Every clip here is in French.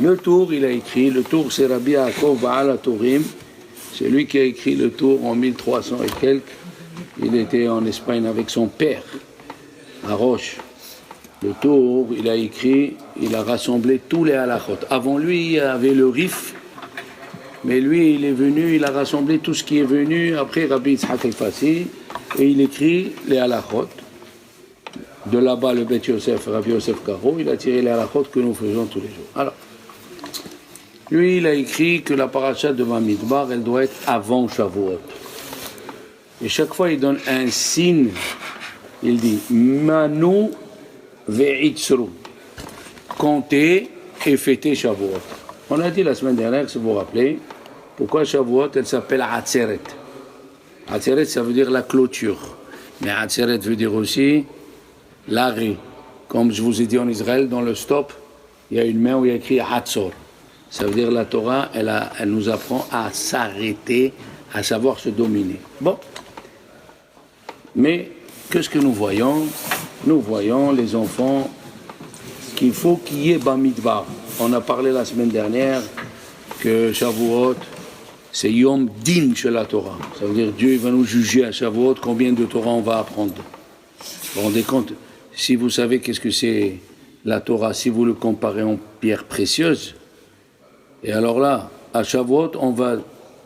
Le Tour, il a écrit, le Tour c'est Rabbi Yaakov Baal HaTurim, c'est lui qui a écrit le Tour en 1300 et quelques. Il était en Espagne avec son père, à Roche. Le Tour, il a écrit, il a rassemblé tous les halachot. Avant lui, il y avait le Rif, mais lui, il est venu, il a rassemblé tout ce qui est venu après Rabbi Yitzhak el-Fassi, et il écrit les halachot. De là-bas, le Beth Yosef, Rabbi Yosef Karo, il a tiré les halachot que nous faisons tous les jours. Alors, lui, il a écrit que la paracha de Bamidbar, elle doit être avant Shavuot. Et chaque fois, il donne un signe. Il dit Manu ve'itzru. Comptez et fêtez Shavuot. On a dit la semaine dernière, si vous vous rappelez, pourquoi Shavuot, elle s'appelle Atzeret. Atzeret, ça veut dire la clôture. Mais Atzeret veut dire aussi l'arrêt. Comme je vous ai dit en Israël, dans le stop, il y a une main où il y a écrit Hatzor. Ça veut dire la Torah, elle nous apprend à s'arrêter, à savoir se dominer. Bon. Mais qu'est-ce que nous voyons? Nous voyons les enfants qu'il faut qu'il y ait Bamidbar. On a parlé la semaine dernière que Shavuot, c'est Yom Din chez la Torah. Ça veut dire Dieu va nous juger à Shavuot combien de Torah on va apprendre. Vous vous rendez compte? Si vous savez qu'est-ce que c'est la Torah, si vous le comparez en pierre précieuse, et alors là, à Shavuot, on va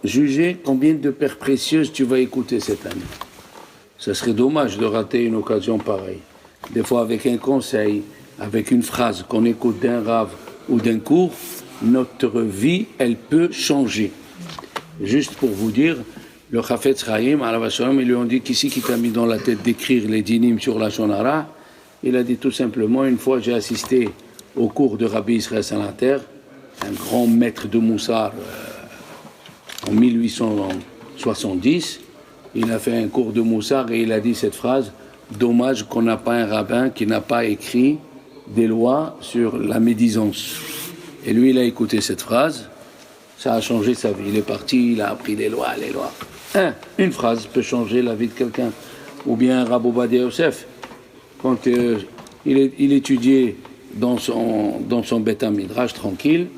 juger combien de pierres précieuses tu vas écouter cette année. Ça serait dommage de rater une occasion pareille. Des fois, avec un conseil, avec une phrase qu'on écoute d'un rave ou d'un cours, notre vie, elle peut changer. Juste pour vous dire, le Chafetz Chaim, ils lui ont dit qu'ici qui t'a mis dans la tête d'écrire les dinim sur la Shonara. Il a dit tout simplement, une fois j'ai assisté au cours de Rabbi Israël Salater, un grand maître de Moussar en 1870, il a fait un cours de Moussar et il a dit cette phrase, dommage qu'on n'a pas un rabbin qui n'a pas écrit des lois sur la médisance. Et lui, il a écouté cette phrase, ça a changé sa vie. Il est parti, il a appris les lois. Une phrase peut changer la vie de quelqu'un. Ou bien Rabbi Ovadia Yosef, quand il étudiait dans son Beth Midrash tranquille,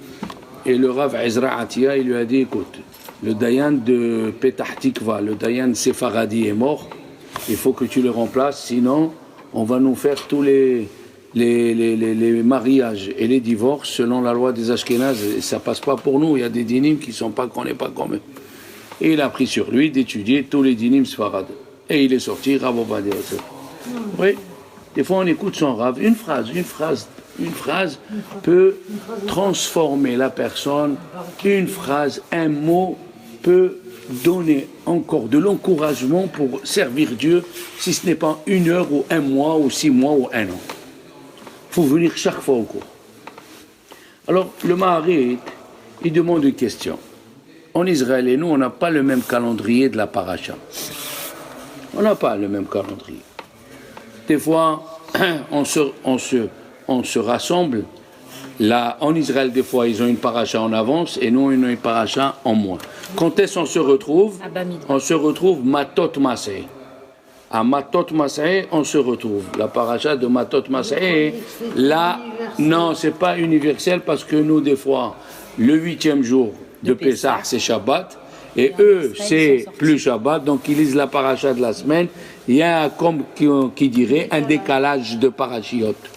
et le Rav Ezra Atia, il lui a dit, écoute, le Dayan de Petah Tikva, le Dayan Sepharadi est mort, il faut que tu le remplaces, sinon on va nous faire tous les mariages et les divorces selon la loi des Ashkénazes, et ça passe pas pour nous, il y a des dynimes qui sont pas, qu'on n'est pas comme eux. Et il a pris sur lui d'étudier tous les dynimes Sfarad. Et il est sorti, Rav Ovadia Yosef. Oui, des fois on écoute son Rav, une phrase peut transformer la personne, une phrase, un mot peut donner encore de l'encouragement pour servir Dieu, si ce n'est pas 1 heure ou 1 mois ou 6 mois ou 1 an. Il faut venir chaque fois au cours. Alors le Maharit, il demande une question. En Israël et nous, on n'a pas le même calendrier de la paracha. On n'a pas le même calendrier. Des fois, on se rassemble. Là, en Israël, des fois, ils ont une paracha en avance et nous, on a une paracha en moins. Quand est-ce qu'on se retrouve? On se retrouve Matot Maseh. À Matot Maseh, on se retrouve. La paracha de Matot Maseh, là, non, c'est pas universel parce que nous, des fois, le 8e jour de Pessah, c'est Shabbat. Et eux, c'est plus Shabbat, donc ils lisent la paracha de la semaine. Il y a, comme qui dirait, un décalage de parachiotes.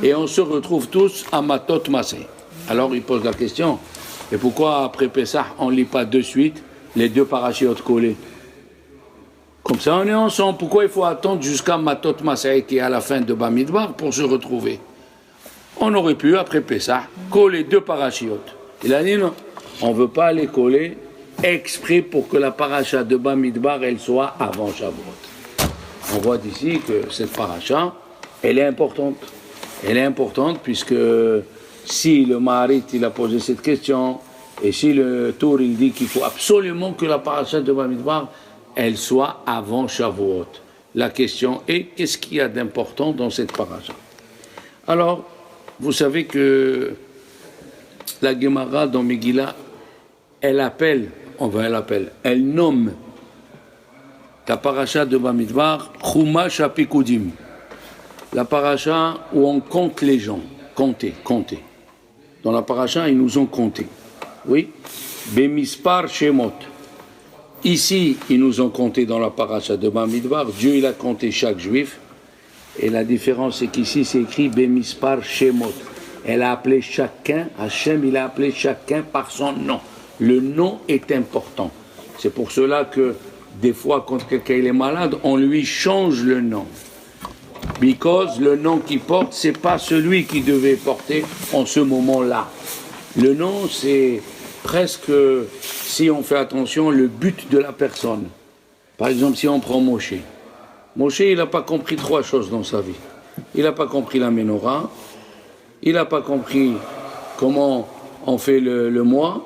Et on se retrouve tous à Matot Maseh. Alors ils posent la question, et pourquoi après Pessah, on ne lit pas de suite les 2 parachiotes collés? Comme ça, on est ensemble. Pourquoi il faut attendre jusqu'à Matot Maseh, qui est à la fin de Bamidbar, pour se retrouver? On aurait pu, après Pessah, coller 2 parachiotes. Il a dit non, on ne veut pas les coller exprès pour que la paracha de Bamidbar, elle soit avant Shavuot. On voit d'ici que cette paracha, elle est importante. Elle est importante puisque si le Maharit, il a posé cette question, et si le Tour, il dit qu'il faut absolument que la paracha de Bamidbar, elle soit avant Shavuot. La question est, qu'est-ce qu'il y a d'important dans cette paracha? Alors, vous savez que la Gemara dans Megillah, elle nomme la paracha de Bamidbar, Chumash HaPikudim. La paracha où on compte les gens. Compter. Dans la paracha, ils nous ont compté. Oui, Bemispar Shemot. Ici, ils nous ont compté dans la paracha de Bamidbar. Dieu, il a compté chaque juif. Et la différence, c'est qu'ici, c'est écrit Bemispar Shemot. Elle a appelé chacun, Hachem, il a appelé chacun par son nom. Le nom est important. C'est pour cela que, des fois, quand quelqu'un est malade, on lui change le nom. Because le nom qu'il porte, c'est pas celui qu'il devait porter en ce moment-là. Le nom, c'est presque, si on fait attention, le but de la personne. Par exemple, si on prend Moshe. Moshe, il n'a pas compris 3 choses dans sa vie. Il n'a pas compris la Ménorah, il n'a pas compris comment on fait le mois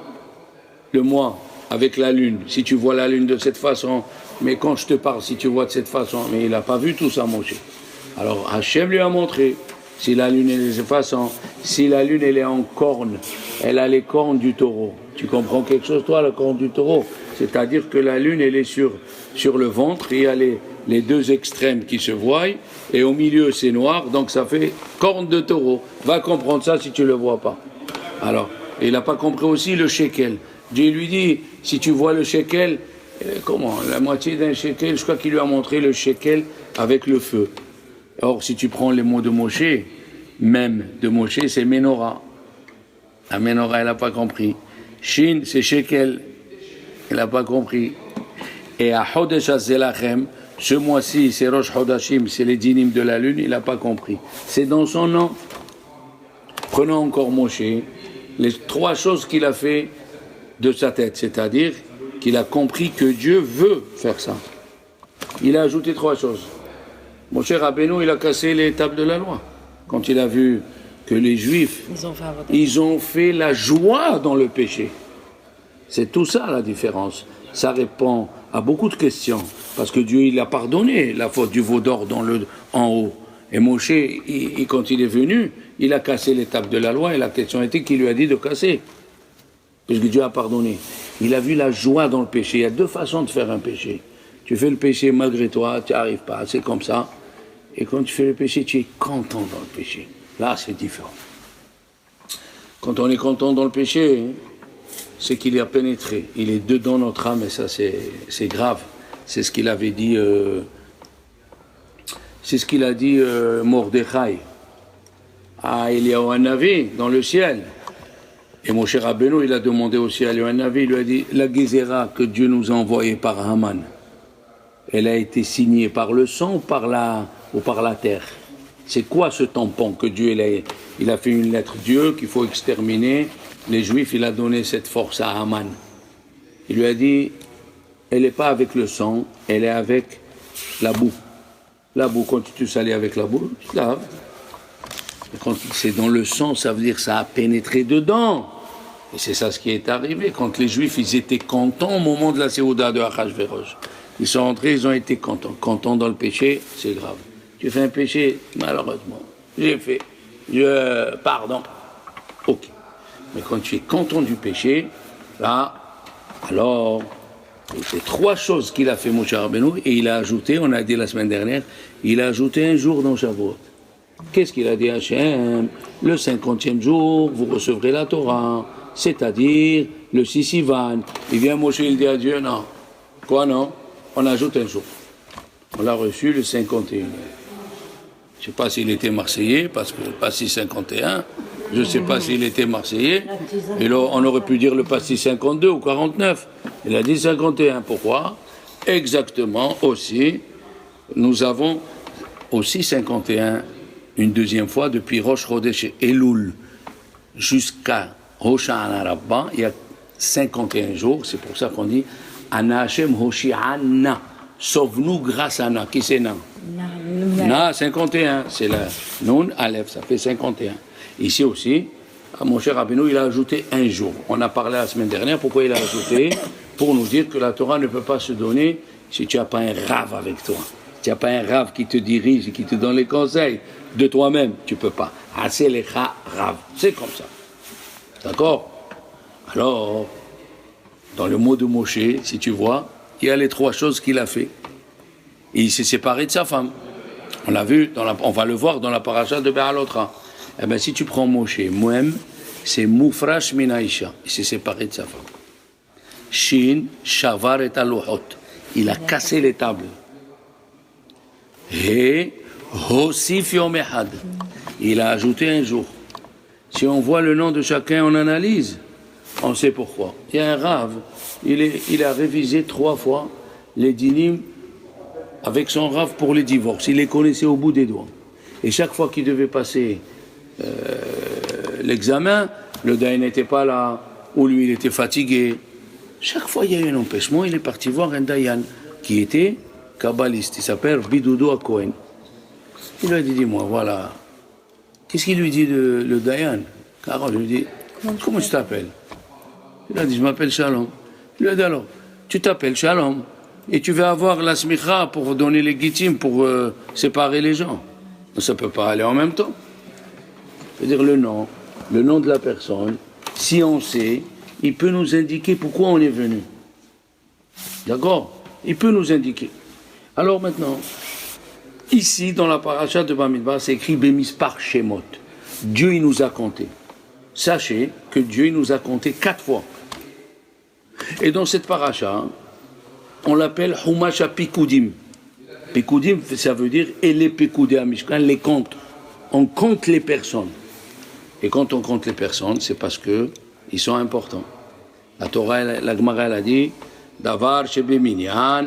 avec la lune. Si tu vois la lune de cette façon, mais quand je te parle, si tu vois de cette façon, mais il n'a pas vu tout ça, Moshe. Alors Hachem lui a montré, si la lune est de cette façon, si la lune elle est en corne, elle a les cornes du taureau. Tu comprends quelque chose, toi, la corne du taureau? C'est-à-dire que la lune, elle est sur le ventre, et il y a les 2 extrêmes qui se voient, et au milieu, c'est noir, donc ça fait corne de taureau. Va comprendre ça si tu ne le vois pas. Alors, il n'a pas compris aussi le shekel. Dieu lui dit, si tu vois le shekel, comment? La moitié d'un shekel, je crois qu'il lui a montré le shekel avec le feu. Or, si tu prends les mots de Moshe, même de Moshe, c'est Ménorah. La Ménorah, elle n'a pas compris. Shin, c'est shekel. Elle n'a pas compris. Et à Chodesh HaZelachem, ce mois-ci, c'est Rosh Chodashim, c'est les dynimes de la lune, il n'a pas compris. C'est dans son nom. Prenons encore Moshe, les 3 choses qu'il a fait de sa tête, c'est-à-dire qu'il a compris que Dieu veut faire ça. Il a ajouté 3 choses. Moshe Rabbeinu, il a cassé les tables de la loi. Quand il a vu que les Juifs, ils ont fait la joie dans le péché. C'est tout ça la différence. Ça répond à beaucoup de questions. Parce que Dieu, il a pardonné la faute du veau d'or en haut. Et Moshe, quand il est venu, il a cassé les tables de la loi et la question était qu'il lui a dit de casser. Parce que Dieu a pardonné. Il a vu la joie dans le péché. Il y a 2 façons de faire un péché. Tu fais le péché malgré toi, tu n'y arrives pas, c'est comme ça. Et quand tu fais le péché, tu es content dans le péché. Là, c'est différent. Quand on est content dans le péché, c'est qu'il a pénétré. Il est dedans notre âme et ça, c'est grave. C'est ce qu'il avait dit... c'est ce qu'il a dit Mordechai à Eliyahu Hanavi dans le ciel. Et Moshe Rabbeinu, il a demandé aussi à Eliyahu Hanavi, il lui a dit, la Gézéra que Dieu nous a envoyée par Haman, elle a été signée par le sang ou par la terre? C'est quoi ce tampon que Dieu, il a fait une lettre Dieu qu'il faut exterminer les Juifs, il a donné cette force à Haman. Il lui a dit, elle n'est pas avec le sang, elle est avec la boue. La boue, quand tu te salis avec la boue, tu te laves. Quand c'est dans le sang, ça veut dire que ça a pénétré dedans. Et c'est ça ce qui est arrivé. Quand les Juifs, ils étaient contents au moment de la Séouda de Achashverosh. Ils sont entrés, ils ont été contents. Contents dans le péché, c'est grave. Tu fais un péché, malheureusement. J'ai fait. Pardon. Ok. Mais quand tu es content du péché, là, alors, c'est 3 choses qu'il a fait Moshe Rabbeinu, et il a ajouté, on a dit la semaine dernière, il a ajouté un jour dans Shavuot. Qu'est-ce qu'il a dit à Hachem? Le 50e jour, vous recevrez la Torah, c'est-à-dire le 6 Sivan. Il vient Moshe, il dit à Dieu, non. Quoi, non? On ajoute un jour. On l'a reçu le 51. Je ne sais pas s'il était Marseillais, parce que le pastis 51, je ne sais pas s'il était Marseillais, et là, on aurait pu dire le pastis 52 ou 49. Il a dit 51. Pourquoi? Exactement aussi, nous avons aussi 51, une deuxième fois, depuis Rosh Chodesh Elul jusqu'à Rosh Hashanah Rabbah, il y a 51 jours, c'est pour ça qu'on dit Ana Hashem Hoshi'ana, sauve-nous grâce à Na. Qui c'est Na? Na, 51, c'est la Nun, Aleph, ça fait 51. Ici aussi, mon cher Rabbeinu, il a ajouté un jour. On a parlé la semaine dernière, pourquoi il a ajouté? Pour nous dire que la Torah ne peut pas se donner si tu n'as pas un rave avec toi. Si tu n'as pas un rave qui te dirige et qui te donne les conseils de toi-même, tu ne peux pas. Assez les rave, c'est comme ça. D'accord? Alors, dans le mot de Moshe, si tu vois, il y a les 3 choses qu'il a fait. Il s'est séparé de sa femme. On l'a vu, on va le voir dans la paracha de Béalotra. Eh bien, si tu prends Moshe, moi-même, c'est Mufrash min Aïcha, il s'est séparé de sa femme. Shin, Shavar et Alohot, il a cassé les tables. Et Hosif Yom Echad, il a ajouté un jour. Si on voit le nom de chacun, on analyse, on sait pourquoi. Il y a un rave, il a révisé 3 fois les dinim avec son rave pour les divorces. Il les connaissait au bout des doigts. Et chaque fois qu'il devait passer l'examen, le dayan n'était pas là, ou lui il était fatigué. Chaque fois il y a eu un empêchement, il est parti voir un dayan qui était kabbaliste, il s'appelle Bidoudou Akohen. Il lui a dit, dis-moi, voilà, qu'est-ce qu'il lui dit le dayan? Carole lui dit, comment tu t'appelles? Il a dit, je m'appelle Shalom. Il lui a dit, alors, tu t'appelles Shalom, et tu vas avoir la smicha pour donner les guitim, pour séparer les gens. Ça ne peut pas aller en même temps. C'est-à-dire le nom de la personne, si on sait, il peut nous indiquer pourquoi on est venu. D'accord? Il peut nous indiquer. Alors maintenant, ici, dans la paracha de Bamidbar, c'est écrit Bemispar Shemot. Dieu, il nous a compté. Sachez que Dieu, il nous a compté 4 fois. Et dans cette paracha, on l'appelle Humash Pikudim. Pikudim, ça veut dire et les Pikudé à Mishkan, les comptes. On compte les personnes. Et quand on compte les personnes, c'est parce que ils sont importants. La Torah, la Gemara, elle a dit Davar shebe minyan,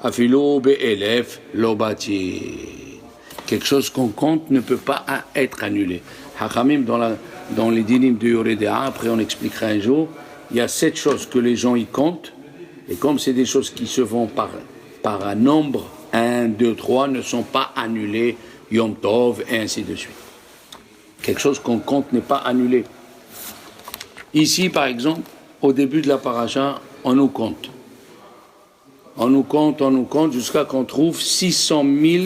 afilo be'elef lobati. Quelque chose qu'on compte ne peut pas être annulé. Hachamim, dans les dinim de Yoredea, après on expliquera un jour, il y a 7 choses que les gens y comptent, et comme c'est des choses qui se font par un nombre, 1, 2, 3, ne sont pas annulées, Yom Tov, et ainsi de suite. Quelque chose qu'on compte n'est pas annulé. Ici, par exemple, au début de la paracha, on nous compte. On nous compte, jusqu'à qu'on trouve 600 000,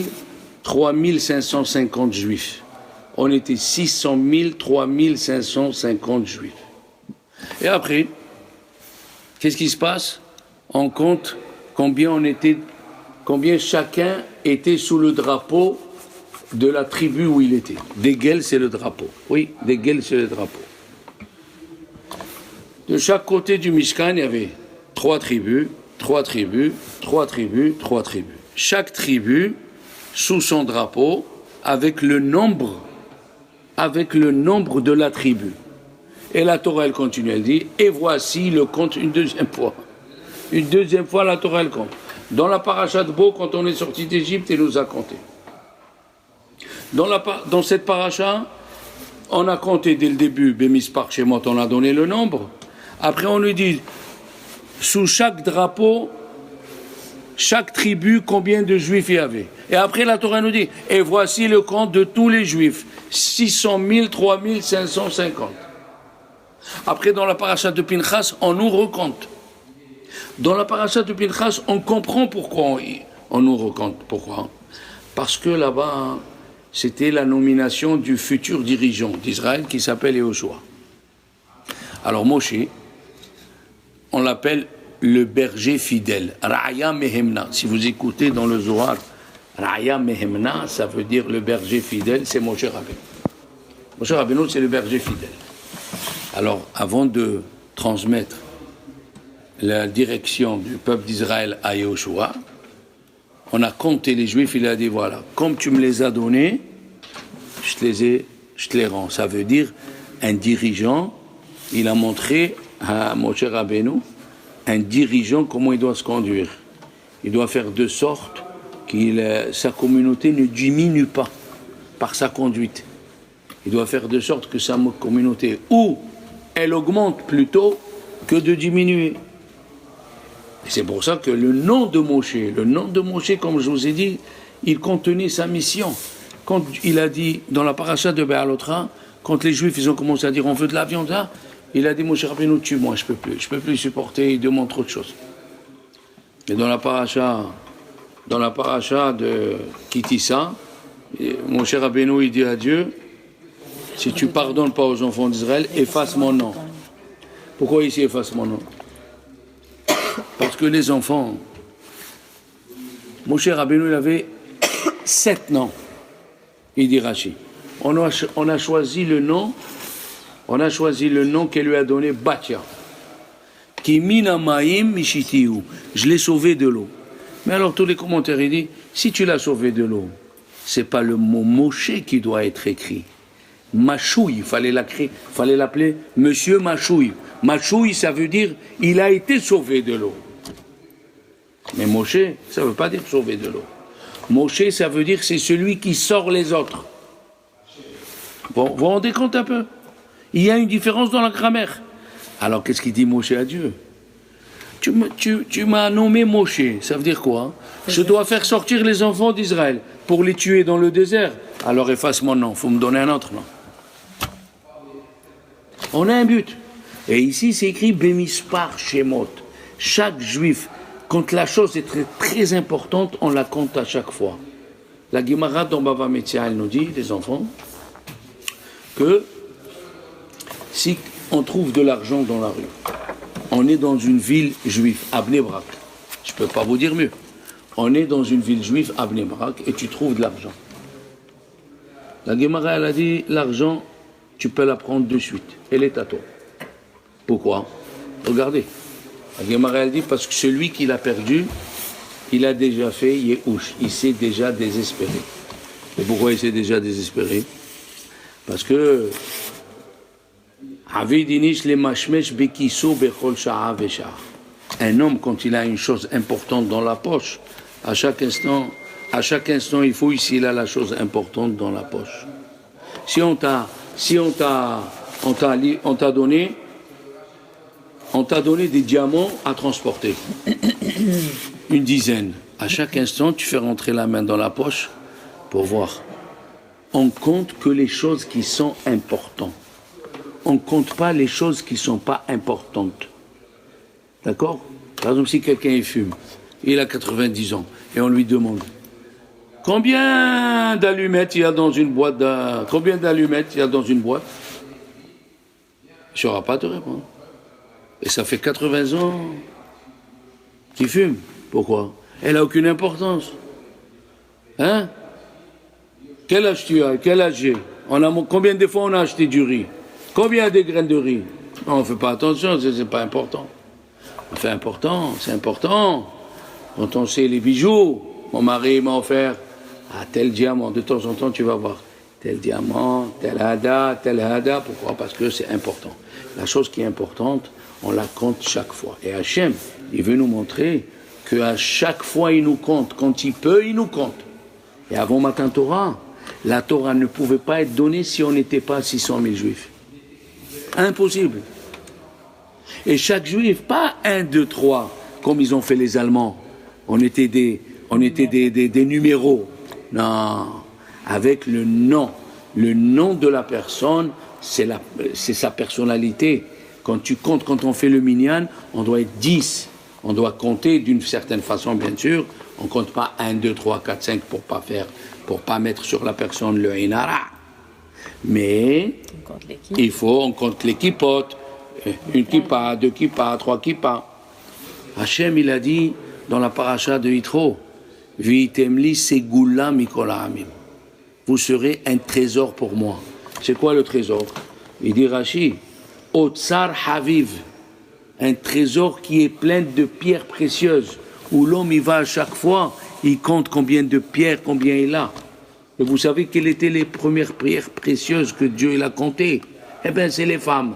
3550 juifs. On était 600 000, 3550 juifs. Et après, qu'est-ce qui se passe? On compte combien chacun était sous le drapeau de la tribu où il était. Dégel, c'est le drapeau. Oui, Dégel, c'est le drapeau. De chaque côté du Mishkan, il y avait 3 tribus. Chaque tribu, sous son drapeau, avec le nombre de la tribu. Et la Torah, elle continue, elle dit, et voici le compte une deuxième fois. Une deuxième fois, la Torah, elle compte. Dans la paracha de Bo, quand on est sorti d'Égypte, elle nous a compté. Dans cette paracha, on a compté dès le début, Bemispar Shemot, on a donné le nombre. Après, on nous dit, sous chaque drapeau, chaque tribu, combien de juifs il y avait. Et après, la Torah nous dit, et voici le compte de tous les juifs, 600 000, 3550. Après, dans la paracha de Pinchas, on nous recompte. Dans la paracha de Pinchas, on comprend pourquoi on nous recompte. Pourquoi? Parce que là-bas, c'était la nomination du futur dirigeant d'Israël qui s'appelle Yehoshua. Alors Moshe, on l'appelle le berger fidèle, Ra'ya Mehemna. Si vous écoutez dans le Zohar, Ra'ya Mehemna, ça veut dire le berger fidèle, c'est Moshe Rabbeinu. Moshe Rabbeinu, c'est le berger fidèle. Alors, avant de transmettre la direction du peuple d'Israël à Yehoshua, on a compté les Juifs, il a dit, voilà, comme tu me les as donnés, je te les rends. Ça veut dire, un dirigeant, il a montré à Moshe Rabbeinu, un dirigeant, comment il doit se conduire. Il doit faire de sorte que sa communauté ne diminue pas par sa conduite. Il doit faire de sorte que sa communauté, ou elle augmente plutôt que de diminuer. Et c'est pour ça que le nom de Moshe, comme je vous ai dit, il contenait sa mission. Quand il a dit, dans la paracha de Béalotra, quand les Juifs ils ont commencé à dire on veut de la viande là, il a dit Moshe Rabbeinu, tue-moi, je peux plus supporter, il demande trop de choses. Et dans la paracha de Kitissa, Moshe Rabbeinu il dit à Dieu, si tu pardonnes pas aux enfants d'Israël, efface mon nom. Pourquoi ici efface mon nom? Parce que les enfants, Moshe Rabbeinu il avait 7 noms, il dit Rashi. On a choisi le nom On a choisi le nom qu'elle lui a donné, Batia. Qui minamaim mishitiou. Je l'ai sauvé de l'eau. Mais alors tous les commentaires ils disent, si tu l'as sauvé de l'eau, c'est pas le mot Moshe qui doit être écrit. Machouille, il fallait l'appeler Monsieur Machouille. Machouille, ça veut dire il a été sauvé de l'eau. Mais Moshe, ça ne veut pas dire sauver de l'eau. Moshe, ça veut dire c'est celui qui sort les autres. Vous vous rendez compte un peu? Il y a une différence dans la grammaire. Alors qu'est-ce qu'il dit Moshe à Dieu? Tu m'as nommé Moshe, ça veut dire quoi? Je dois faire sortir les enfants d'Israël pour les tuer dans le désert. Alors efface mon nom, il faut me donner un autre nom. On a un but. Et ici c'est écrit Bemispar Shemot. Chaque juif, quand la chose est très, très importante, on la compte à chaque fois. La Gemara dans Bava Metzia, elle nous dit, les enfants, que si on trouve de l'argent dans la rue, on est dans une ville juive, à Bnei Brak. Je ne peux pas vous dire mieux. On est dans une ville juive, à Bnei Brak, et tu trouves de l'argent. La Gemara, elle a dit, l'argent, tu peux la prendre de suite. Elle est à toi. Pourquoi? Regardez. La Gemara, elle dit, parce que celui qui l'a perdu, il a déjà fait Yehush. Il s'est déjà désespéré. Et pourquoi il s'est déjà désespéré? Parce que un homme, quand il a une chose importante dans la poche, à chaque instant, il faut ici, il a la chose importante dans la poche. Si on t'a donné des diamants à transporter, une dizaine. À chaque instant, tu fais rentrer la main dans la poche pour voir. On compte que les choses qui sont importantes. On ne compte pas les choses qui ne sont pas importantes. D'accord? Par exemple, si quelqu'un fume, il a 90 ans, et on lui demande combien d'allumettes il y a dans une boîte combien d'allumettes il y a dans une boîte? Il ne saura pas te répondre. Et ça fait 80 ans qu'il fume. Pourquoi? Elle n'a aucune importance. Hein? Quel âge tu as? Quel âge j'ai? Combien de fois on a acheté du riz? Combien de graines de riz? Non, on ne fait pas attention, c'est pas important. On fait important, c'est important. Quand on sait les bijoux, mon mari m'a offert tel diamant. De temps en temps, tu vas voir tel diamant, tel hada. Pourquoi? Parce que c'est important. La chose qui est importante, on la compte chaque fois. Et Hachem, il veut nous montrer qu'à chaque fois, il nous compte. Quand il peut, il nous compte. Et avant Matan Torah, la Torah ne pouvait pas être donnée si on n'était pas 600 000 juifs. Impossible. Et chaque juif, pas 1, 2, 3, comme ils ont fait les Allemands. On était des numéros. Non. Avec le nom. Le nom de la personne, c'est sa personnalité. Quand tu comptes, quand on fait le minyan, on doit être 10. On doit compter d'une certaine façon, bien sûr. On ne compte pas 1, 2, 3, 4, 5 pour pas mettre sur la personne le inara. Mais on compte les kippotes. Une kippa, 2 kippas, 3 kippas. Hachem, il a dit dans la paracha de Yitro, Vitemli segula mikol ha'amim. Vous serez un trésor pour moi. C'est quoi le trésor? Il dit Rashi, Otsar Haviv, un trésor qui est plein de pierres précieuses, où l'homme il va à chaque fois, il compte combien de pierres, combien il a. Et vous savez quelles étaient les premières pierres précieuses que Dieu il a comptées? Eh bien, c'est les femmes.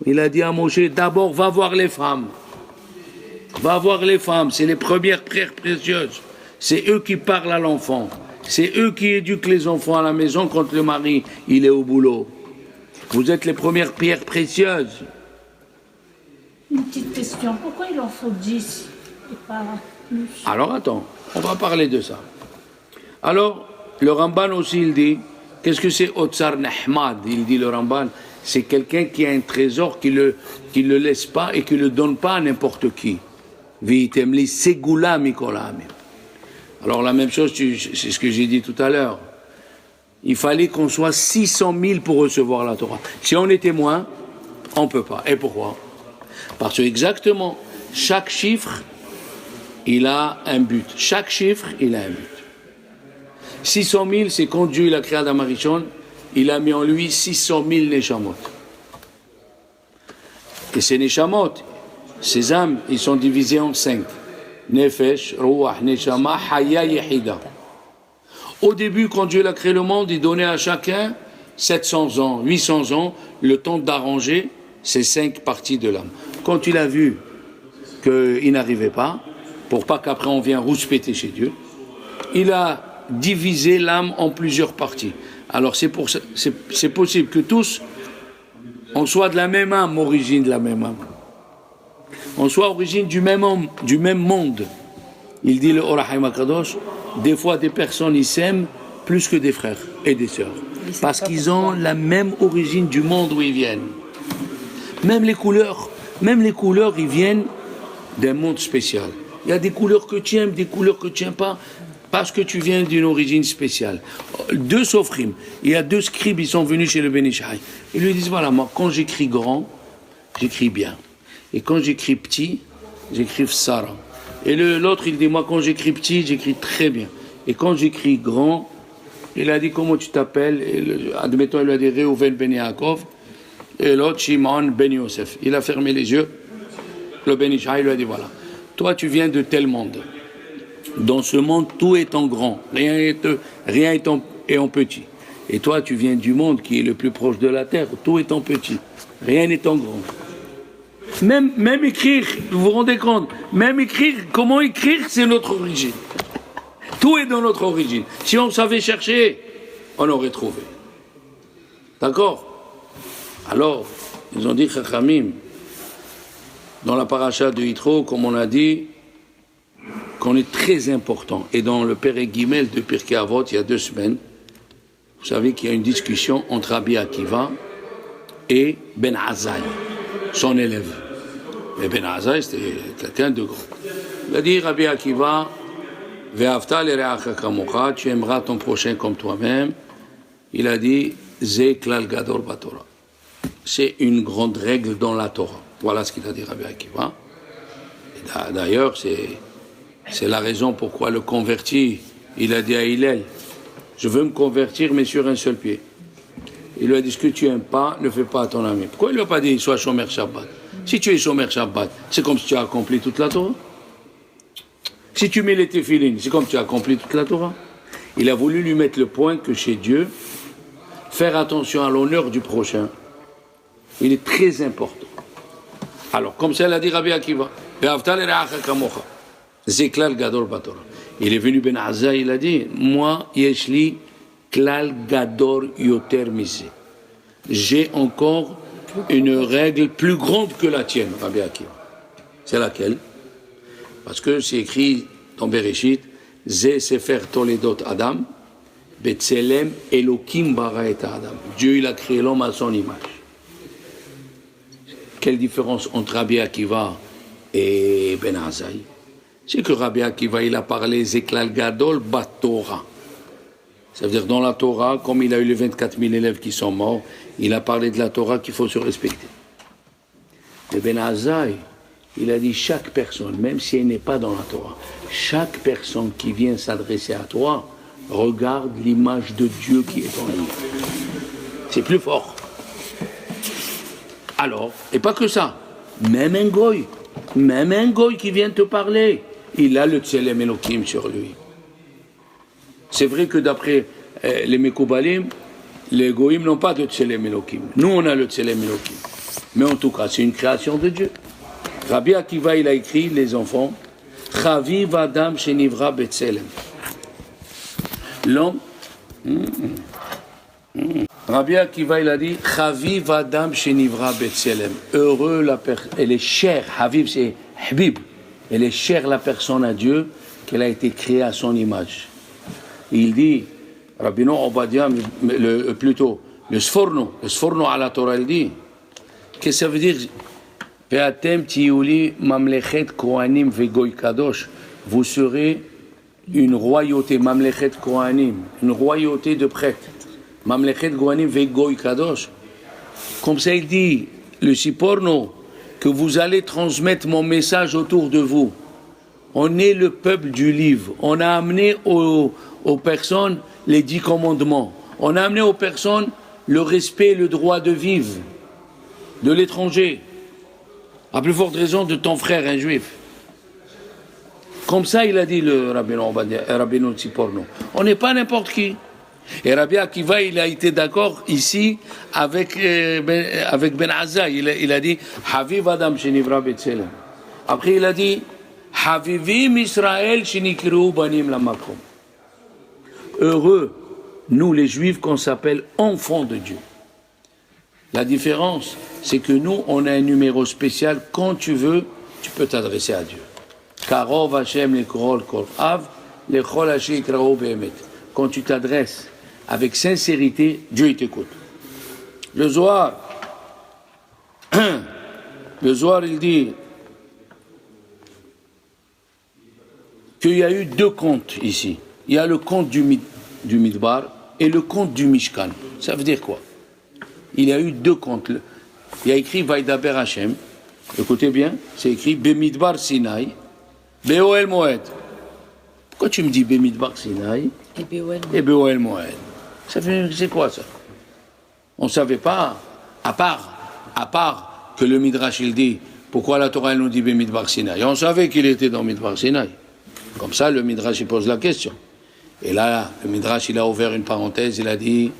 Il a dit à Moshe, d'abord va voir les femmes. Va voir les femmes, c'est les premières pierres précieuses. C'est eux qui parlent à l'enfant. C'est eux qui éduquent les enfants à la maison quand le mari il est au boulot. Vous êtes les premières pierres précieuses. Une petite question, pourquoi il en faut 10 et pas plus? Alors attends, on va parler de ça. Alors, le Ramban aussi il dit, qu'est-ce que c'est Otsar Nahmad? Il dit le Ramban, c'est quelqu'un qui a un trésor qui le laisse pas et qui le donne pas à n'importe qui. Vitemli segula mikol ha'amim. Alors la même chose, c'est ce que j'ai dit tout à l'heure. Il fallait qu'on soit 600 000 pour recevoir la Torah. Si on était moins, on ne peut pas. Et pourquoi? Parce que exactement, chaque chiffre, il a un but. Chaque chiffre, il a un but. 600 000, c'est quand Dieu il a créé Adam Arishon, il a mis en lui 600 000 neshamot. Et ces neshamot, ces âmes, ils sont divisés en 5. Nefesh, Ruach, Neshama, Haya, Yehida. Au début, quand Dieu a créé le monde, il donnait à chacun 700 ans, 800 ans, le temps d'arranger ces 5 parties de l'âme. Quand il a vu qu'il n'arrivait pas, pour pas qu'après on vienne rouspéter chez Dieu, il a divisé l'âme en plusieurs parties. Alors c'est possible que tous, on soit de la même âme, origine de la même âme. On soit origine du même homme, du même monde. Il dit le Orahaim HaKadosh, des fois des personnes ils s'aiment plus que des frères et des sœurs. Parce qu'ils ont la même origine du monde où ils viennent. Même les couleurs, ils viennent d'un monde spécial. Il y a des couleurs que tu aimes, des couleurs que tu n'aimes pas, parce que tu viens d'une origine spéciale. 2 sofrim, il y a 2 scribes, ils sont venus chez le Ben Ish Chai. Ils lui disent, voilà, moi, quand j'écris grand, j'écris bien. Et quand j'écris petit, j'écris Sarah. Et l'autre, il dit, moi, quand j'écris petit, j'écris très bien. Et quand j'écris grand, il a dit, comment tu t'appelles? Admettons, il lui a dit, Reuven Ben Yaakov. Et l'autre, Shimon Ben Yosef. Il a fermé les yeux. Le Ben Ish Chai lui a dit, voilà, toi, tu viens de tel monde. Dans ce monde, tout est en grand, rien est en petit. Et toi, tu viens du monde qui est le plus proche de la terre, tout est en petit, rien n'est en grand. Même écrire, vous vous rendez compte, même écrire, comment écrire, c'est notre origine. Tout est dans notre origine. Si on savait chercher, on aurait trouvé. D'accord? Alors, ils ont dit, Chachamim, dans la paracha de Yitro, comme on a dit, qu'on est très important. Et dans le Perek Gimel de Pirkei Avot, il y a 2 semaines, vous savez qu'il y a une discussion entre Rabbi Akiva et Ben Azai, son élève. Et Ben Azai, c'était quelqu'un de grand. Il a dit, Rabbi Akiva, Ve'afta l'ereacha kamocha, tu aimeras ton prochain comme toi-même. Il a dit, Ze klal gadol batorah. C'est une grande règle dans la Torah. Voilà ce qu'il a dit Rabbi Akiva. Et d'ailleurs, c'est la raison pourquoi le converti, il a dit à Hillel, je veux me convertir mais sur un seul pied. Il lui a dit, ce que tu n'aimes pas, ne fais pas à ton ami. Pourquoi il ne lui a pas dit, sois Shomer Shabbat? Si tu es Shomer Shabbat, c'est comme si tu as accompli toute la Torah. Si tu mets les téphilines, c'est comme si tu as accompli toute la Torah. Il a voulu lui mettre le point que chez Dieu, faire attention à l'honneur du prochain, il est très important. Alors, comme ça, il a dit Rabbi Akiva, il est venu Ben Azai, il a dit, moi, yeshli klal gador yoter mise. J'ai encore une règle plus grande que la tienne, Rabbi Akiva. C'est laquelle? Parce que c'est écrit dans Bereshit, Ze sefer toledot Adam, Betselem Elokim bara et Adam. Dieu, il a créé l'homme à son image. Quelle différence entre Rabbi Akiva et Ben Azai? C'est que Rabbi Akiva, il a parlé Zeklal Gadol Bat Torah. Ça veut dire dans la Torah, comme il a eu les 24 000 élèves qui sont morts, il a parlé de la Torah qu'il faut se respecter. Et Ben Azai, il a dit chaque personne, même si elle n'est pas dans la Torah, chaque personne qui vient s'adresser à toi, regarde l'image de Dieu qui est en lui. C'est plus fort. Alors, et pas que ça, même un goy qui vient te parler, il a le Tselem Elokim sur lui. C'est vrai que d'après les Mekoubalim, les goyim n'ont pas de Tselem Elokim. Nous, on a le Tselem Elokim. Mais en tout cas, c'est une création de Dieu. Rabbi Akiva, il a écrit, les enfants, Chaviv Adam Shenivra Betselem. L'homme, Rabbi Akiva, il a dit, Chaviv Adam Shenivra Betselem. Heureux la personne, elle est chère, Haviv c'est Habib, elle est chère la personne à Dieu, qu'elle a été créée à son image. Et il dit, Rabbi Obadia, plutôt, le Sforno à la Torah, il dit, qu'est-ce que ça veut dire? Vous serez une royauté, Mamlechet Kohanim, une royauté de prêtres. Mamlechet Kohanim vegoy kadosh. Comme ça il dit, le Siporno, que vous allez transmettre mon message autour de vous. On est le peuple du livre. On a amené aux personnes les 10 commandements. On a amené aux personnes le respect et le droit de vivre de l'étranger. À plus forte raison de ton frère, un juif. Comme ça, il a dit le Rabbeinu Tziporno. On n'est pas n'importe qui. Et Rabbi Akiva, il a été d'accord ici avec Ben Azza. Il a dit Haviv Adam Shenivra Betzelem. Après, il a dit Havivim Israël Shenikru Banim Lamakom. Heureux, nous les Juifs, qu'on s'appelle enfants de Dieu. La différence, c'est que nous, on a un numéro spécial. Quand tu veux, tu peux t'adresser à Dieu. Karov Hashem Lekorol Kor'av Lechol Hashem Ikrao Behemet. Quand tu t'adresses avec sincérité, Dieu il t'écoute. Le Zohar, il dit qu'il y a eu deux contes ici. Il y a le conte du Midbar et le conte du Mishkan. Ça veut dire quoi? Il y a eu deux contes. Il y a écrit Vaidaber Hashem. Écoutez bien, c'est écrit Bemidbar Sinai, Be'oel Moed. Pourquoi tu me dis Bemidbar Sinai et Be'oel Moed? C'est quoi ça? On ne savait pas, à part que le Midrash il dit, pourquoi la Torah elle nous dit Bemidbar Sinai? On savait qu'il était dans Midbar Sinai. Comme ça, le Midrash il pose la question. Et là, le Midrash il a ouvert une parenthèse, il a dit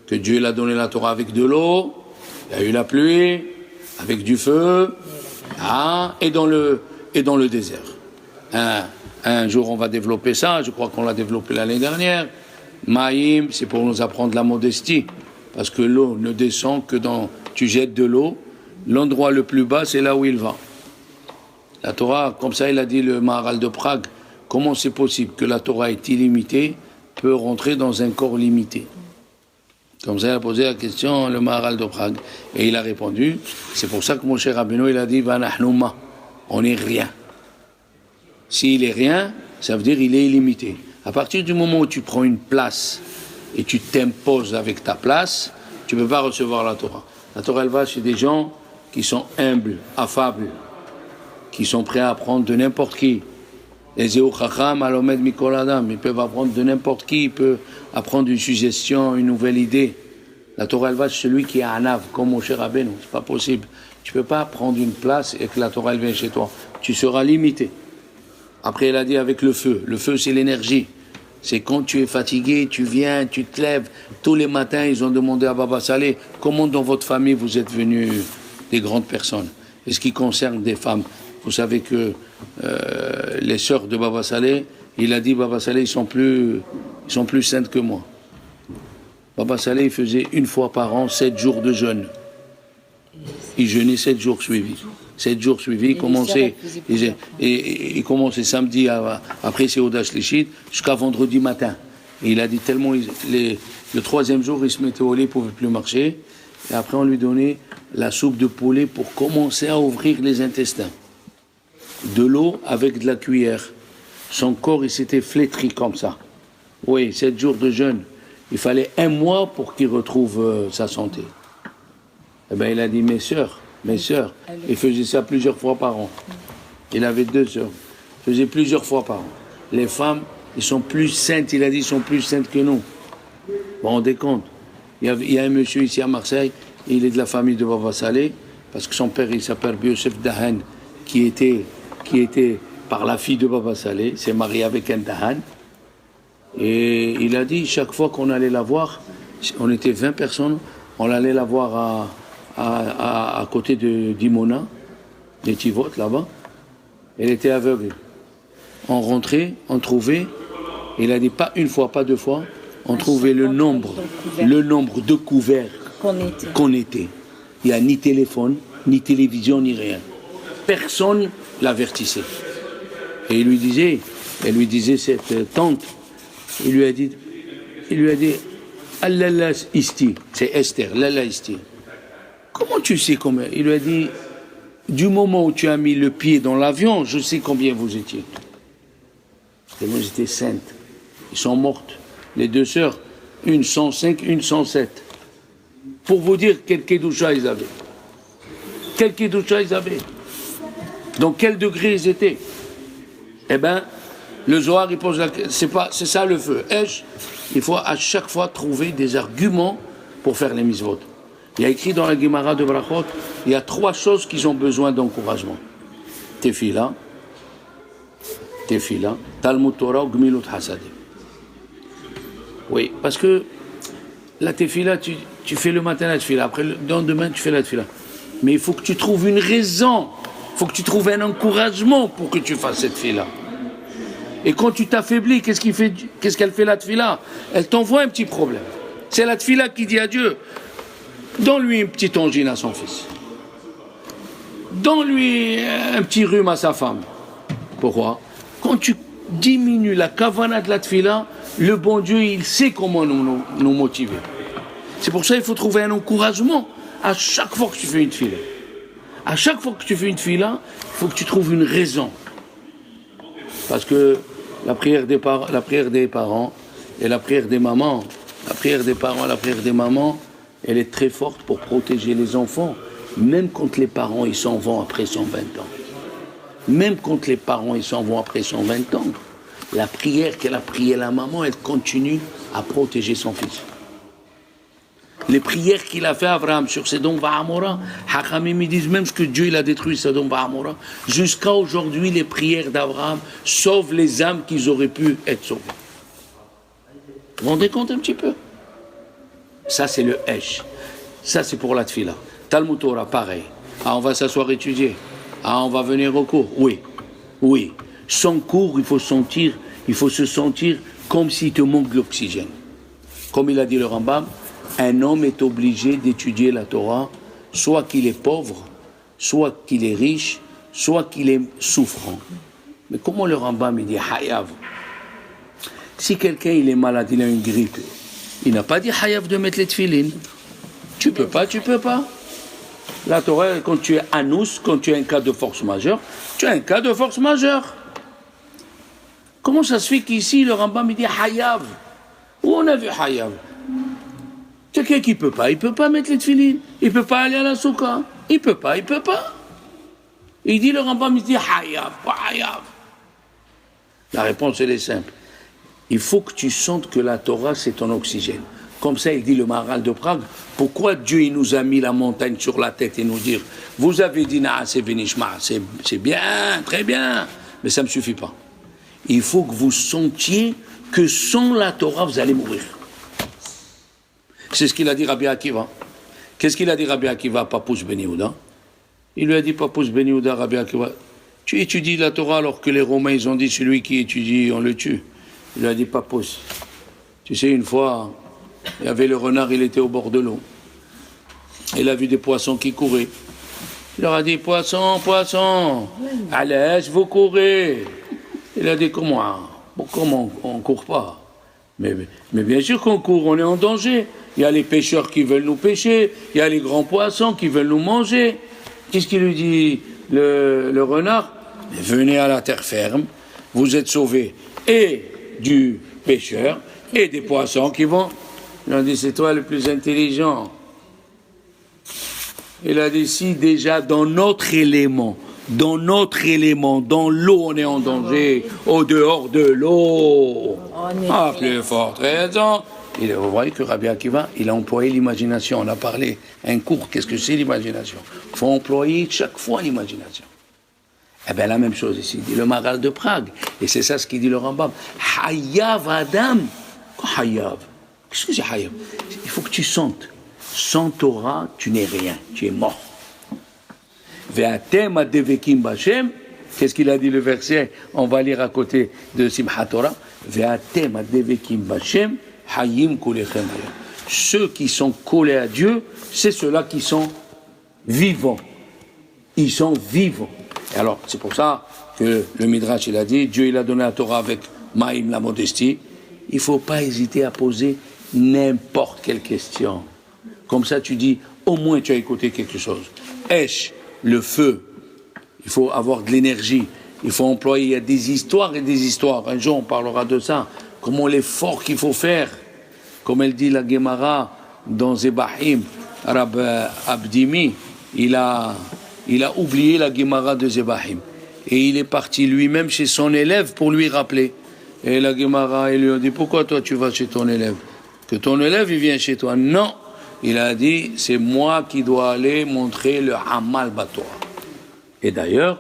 que Dieu il a donné la Torah avec de l'eau, il y a eu la pluie, avec du feu, et dans le désert. Un jour on va développer ça, je crois qu'on l'a développé l'année dernière. Maïm, c'est pour nous apprendre la modestie, parce que l'eau ne descend que dans, tu jettes de l'eau, l'endroit le plus bas c'est là où il va. La Torah, comme ça il a dit le Maharal de Prague, comment c'est possible que la Torah est illimitée, peut rentrer dans un corps limité? Comme ça il a posé la question le Maharal de Prague, et il a répondu, c'est pour ça que mon cher Rabbeinu il a dit Vanahnouma, on n'est rien. S'il est rien, ça veut dire il est illimité. À partir du moment où tu prends une place et tu t'imposes avec ta place, tu ne peux pas recevoir la Torah. La Torah, elle va chez des gens qui sont humbles, affables, qui sont prêts à apprendre de n'importe qui. Les Chacham, Alomed Mikol Adam, ils peuvent apprendre de n'importe qui, ils peuvent apprendre une suggestion, une nouvelle idée. La Torah, elle va chez celui qui est anav, comme mon cher Rabbeinu. C'est pas possible. Tu ne peux pas prendre une place et que la Torah, elle vient chez toi. Tu seras limité. Après, elle a dit avec le feu. Le feu, c'est l'énergie. C'est quand tu es fatigué, tu viens, tu te lèves. Tous les matins, ils ont demandé à Baba Saleh, comment dans votre famille vous êtes venus des grandes personnes? Et ce qui concerne des femmes, vous savez que les sœurs de Baba Saleh, il a dit, Baba Saleh, ils sont plus saintes que moi. Baba Saleh, il faisait une fois par an 7 jours de jeûne. Il jeûnait 7 jours suivis. 7 jours suivis, il commençait samedi, après c'est Odash Lichit, jusqu'à vendredi matin. Et il a dit tellement, le troisième jour, il se mettait au lit, il ne pouvait plus marcher. Et après, on lui donnait la soupe de poulet pour commencer à ouvrir les intestins. De l'eau avec de la cuillère. Son corps, il s'était flétri comme ça. Oui, 7 jours de jeûne. Il fallait 1 mois pour qu'il retrouve sa santé. Eh bien, il a dit, mes sœurs, il faisait ça plusieurs fois par an. Il avait 2 sœurs. Il faisait plusieurs fois par an. Les femmes, ils sont plus saintes, il a dit, ils sont plus saintes que nous. Vous vous rendez compte? Il y a un monsieur ici à Marseille, il est de la famille de Baba Saleh, parce que son père, il s'appelle Biosef Dahan, qui était par la fille de Baba Saleh, s'est marié avec un Dahan. Et il a dit, chaque fois qu'on allait la voir, on était 20 personnes, on allait la voir à côté de d'Imona, des Tivot, là-bas. Elle était aveugle. On rentrait, on trouvait, il a dit pas une fois, pas 2 fois, on trouvait le nombre de couverts qu'on était. Il n'y a ni téléphone, ni télévision, ni rien. Personne l'avertissait. Et il lui disait cette tante, il lui a dit, Allah isti, c'est Esther, Lala isti. Comment tu sais combien? Il lui a dit, du moment où tu as mis le pied dans l'avion, je sais combien vous étiez. Et moi j'étais sainte. Ils sont mortes. Les 2 sœurs, une 105, une 107. Pour vous dire quel kedusha ils avaient. Quel kedusha ils avaient. Dans quel degré ils étaient. Eh bien, le Zohar, il pose la question. C'est ça le feu. Il faut à chaque fois trouver des arguments pour faire les mitzvot. Il y a écrit dans la Gemara de Brachot, il y a 3 choses qui ont besoin d'encouragement. Tefila, Talmud Torah, Gmilut Hasadim. Oui, parce que la tefila, tu fais le matin la tefila, après le lendemain tu fais la tefila. Mais il faut que tu trouves une raison, il faut que tu trouves un encouragement pour que tu fasses cette tefila. Et quand tu t'affaiblis, qu'est-ce qu'elle fait la tefila? Elle t'envoie un petit problème. C'est la tefila qui dit à Dieu, donne-lui une petite angine à son fils. Donne-lui un petit rhume à sa femme. Pourquoi? Quand tu diminues la kavana de la tefila, le bon Dieu, il sait comment nous motiver. C'est pour ça qu'il faut trouver un encouragement à chaque fois que tu fais une tefila. À chaque fois que tu fais une tefila, il faut que tu trouves une raison. Parce que la prière des parents et la prière des mamans, la prière des parents et la prière des mamans, elle est très forte pour protéger les enfants, même quand les parents ils s'en vont après 120 ans. Même quand les parents ils s'en vont après 120 ans, la prière qu'elle a priée la maman, elle continue à protéger son fils. Les prières qu'il a fait Abraham sur Sodome et Amora, Hachamim ils disent même que Dieu il a détruit Sodome et Amora. Jusqu'à aujourd'hui, les prières d'Abraham sauvent les âmes qu'ils auraient pu être sauvées. Vous vous rendez compte un petit peu? Ça c'est le Hesh. Ça c'est pour la Tfila. Talmud Torah, pareil. Ah, on va s'asseoir étudier. Ah, on va venir au cours. Oui. Sans cours, il faut se sentir comme s'il te manque de l'oxygène. Comme il a dit le Rambam, un homme est obligé d'étudier la Torah, soit qu'il est pauvre, soit qu'il est riche, soit qu'il est souffrant. Mais comment le Rambam il dit Hayav? Si quelqu'un il est malade, il a une grippe, il n'a pas dit Hayav de mettre les tefilines. Tu peux pas. La Torah, quand tu es anous, quand tu as un cas de force majeure, tu as un cas de force majeure. Comment ça se fait qu'ici, le Rambam il dit Hayav? Où on a vu Hayav? Quelqu'un qui il peut pas mettre les tefilines, il peut pas aller à la soukha, il peut pas. Il dit le Rambam, il dit Hayav, pas Hayav. La réponse elle est simple. Il faut que tu sentes que la Torah c'est ton oxygène. Comme ça, il dit le Maharal de Prague, pourquoi Dieu il nous a mis la montagne sur la tête et nous dire, vous avez dit Naaseh Venishma, c'est bien, très bien, mais ça ne me suffit pas. Il faut que vous sentiez que sans la Torah, vous allez mourir. C'est ce qu'il a dit Rabbi Akiva. Qu'est-ce qu'il a dit Rabbi Akiva à Papous Ben Yehuda? Il lui a dit, Papous Ben Yehuda, Rabbi Akiva, tu étudies la Torah alors que les Romains, ils ont dit, celui qui étudie, on le tue. Il lui a dit, Papous, tu sais, une fois, il y avait le renard, il était au bord de l'eau. Il a vu des poissons qui couraient. Il leur a dit, poissons, allez, vous courez. Il a dit, comment on ne court pas? Mais bien sûr qu'on court, on est en danger. Il y a les pêcheurs qui veulent nous pêcher, il y a les grands poissons qui veulent nous manger. Qu'est-ce qu'il lui dit, le renard? Venez à la terre ferme, vous êtes sauvés et du pêcheur et des poissons qui vont. Il a dit, c'est toi le plus intelligent. Il a dit, si déjà dans notre élément, dans l'eau on est en danger, au dehors de l'eau, plus fort raison. Vous voyez que Rabbi Akiva, il a employé l'imagination. On a parlé un cours, qu'est-ce que c'est l'imagination? Il faut employer chaque fois l'imagination. Eh bien la même chose ici, dit le Maharal de Prague. Et c'est ça ce qu'il dit le Rambam. Hayav Adam. Quoi Hayav? Qu'est-ce que c'est Hayav? Il faut que tu sentes. Sans Torah, tu n'es rien, tu es mort. Ve'atem adevekim b'Hashem. Qu'est-ce qu'il a dit le verset? On va lire à côté de Simchat Torah. Ve'atem adevekim b'Hashem hayim kulechem. Ceux qui sont collés à Dieu, c'est ceux-là qui sont vivants. Ils sont vivants. Et alors, c'est pour ça que le Midrash, il a dit, Dieu, il a donné la Torah avec Maïm, la modestie. Il ne faut pas hésiter à poser n'importe quelle question. Comme ça, tu dis, au moins tu as écouté quelque chose. Esh, le feu, il faut avoir de l'énergie. Il faut employer, il y a des histoires et des histoires. Un jour, on parlera de ça. Comment l'effort qu'il faut faire. Comme elle dit la Gemara dans Zebahim, Rab Abdimi, il a oublié la Gemara de Zebahim. Et il est parti lui-même chez son élève pour lui rappeler. Et la Gemara, il lui a dit, pourquoi toi tu vas chez ton élève? Que ton élève, il vient chez toi. Non, il a dit, c'est moi qui dois aller montrer le Amal Batora. Et d'ailleurs,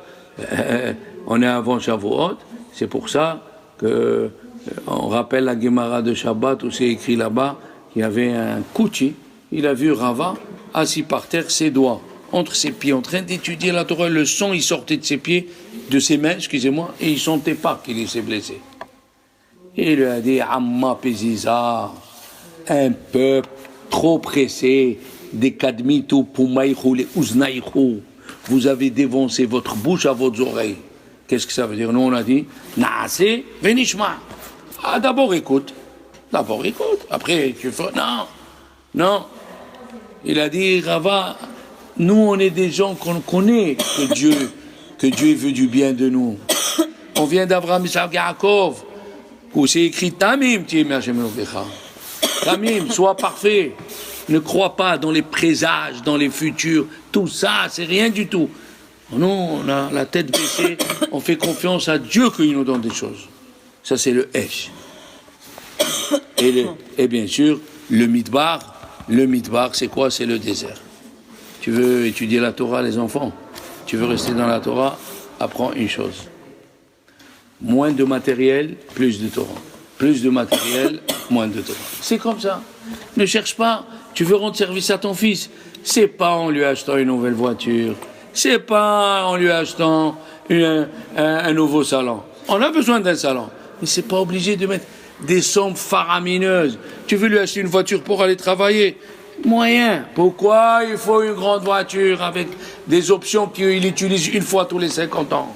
on est avant Shavuot, c'est pour ça que on rappelle la Gemara de Shabbat où c'est écrit là-bas, il y avait un Kouchi, il a vu Rava assis par terre, ses doigts entre ses pieds, en train d'étudier la Torah, le sang il sortait de ses pieds, de ses mains, excusez-moi, et il sentait pas qu'il s'est blessé. Et il lui a dit, Amma Péziza, un peuple trop pressé, des kadmitu pumaïchou, les uznaïchou, vous avez dévancé votre bouche à vos oreilles. Qu'est-ce que ça veut dire? Nous on a dit, Naase venishma. Ah, d'abord écoute, après tu fais, non. Il a dit, Rava, nous on est des gens qu'on connaît que Dieu veut du bien de nous. On vient d'Abraham, Isaac, Yaakov, où c'est écrit Tamim, Tamim, sois parfait. Ne crois pas dans les présages, dans les futurs. Tout ça, c'est rien du tout. Nous, on a la tête baissée, on fait confiance à Dieu qu'il nous donne des choses. Ça, c'est le Esh. Et bien sûr, le Midbar, c'est quoi? C'est le désert. Tu veux étudier la Torah, les enfants? Tu veux rester dans la Torah? Apprends une chose. Moins de matériel, plus de Torah. Plus de matériel, moins de Torah. C'est comme ça. Ne cherche pas. Tu veux rendre service à ton fils. C'est pas en lui achetant une nouvelle voiture. C'est pas en lui achetant un nouveau salon. On a besoin d'un salon. Mais c'est pas obligé de mettre des sommes faramineuses. Tu veux lui acheter une voiture pour aller travailler? Moyen. Pourquoi il faut une grande voiture avec des options qu'il utilise une fois tous les 50 ans?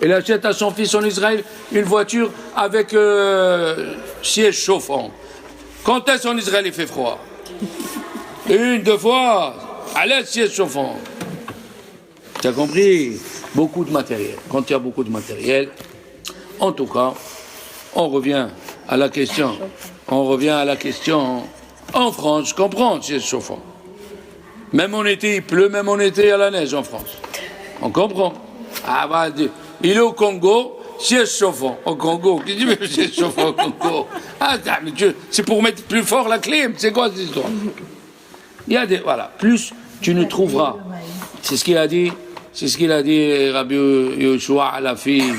Il achète à son fils en Israël une voiture avec siège chauffant. Quand est-ce en Israël il fait froid? Une, deux fois, à l'aise siège chauffant. Tu as compris? Beaucoup de matériel. Quand il y a beaucoup de matériel, en tout cas, on revient à la question. En France, je comprends, siège chauffant. Même en été, il pleut, même en été, il y a la neige en France. On comprend. Ah, bah, il est au Congo, siège chauffant. Au Congo, qui dit siège chauffant au Congo? Ah, mais c'est pour mettre plus fort la clim, c'est quoi cette histoire? Il y a des. Voilà, plus tu ne trouveras. C'est ce qu'il a dit Rabbi Yoshua à la fille.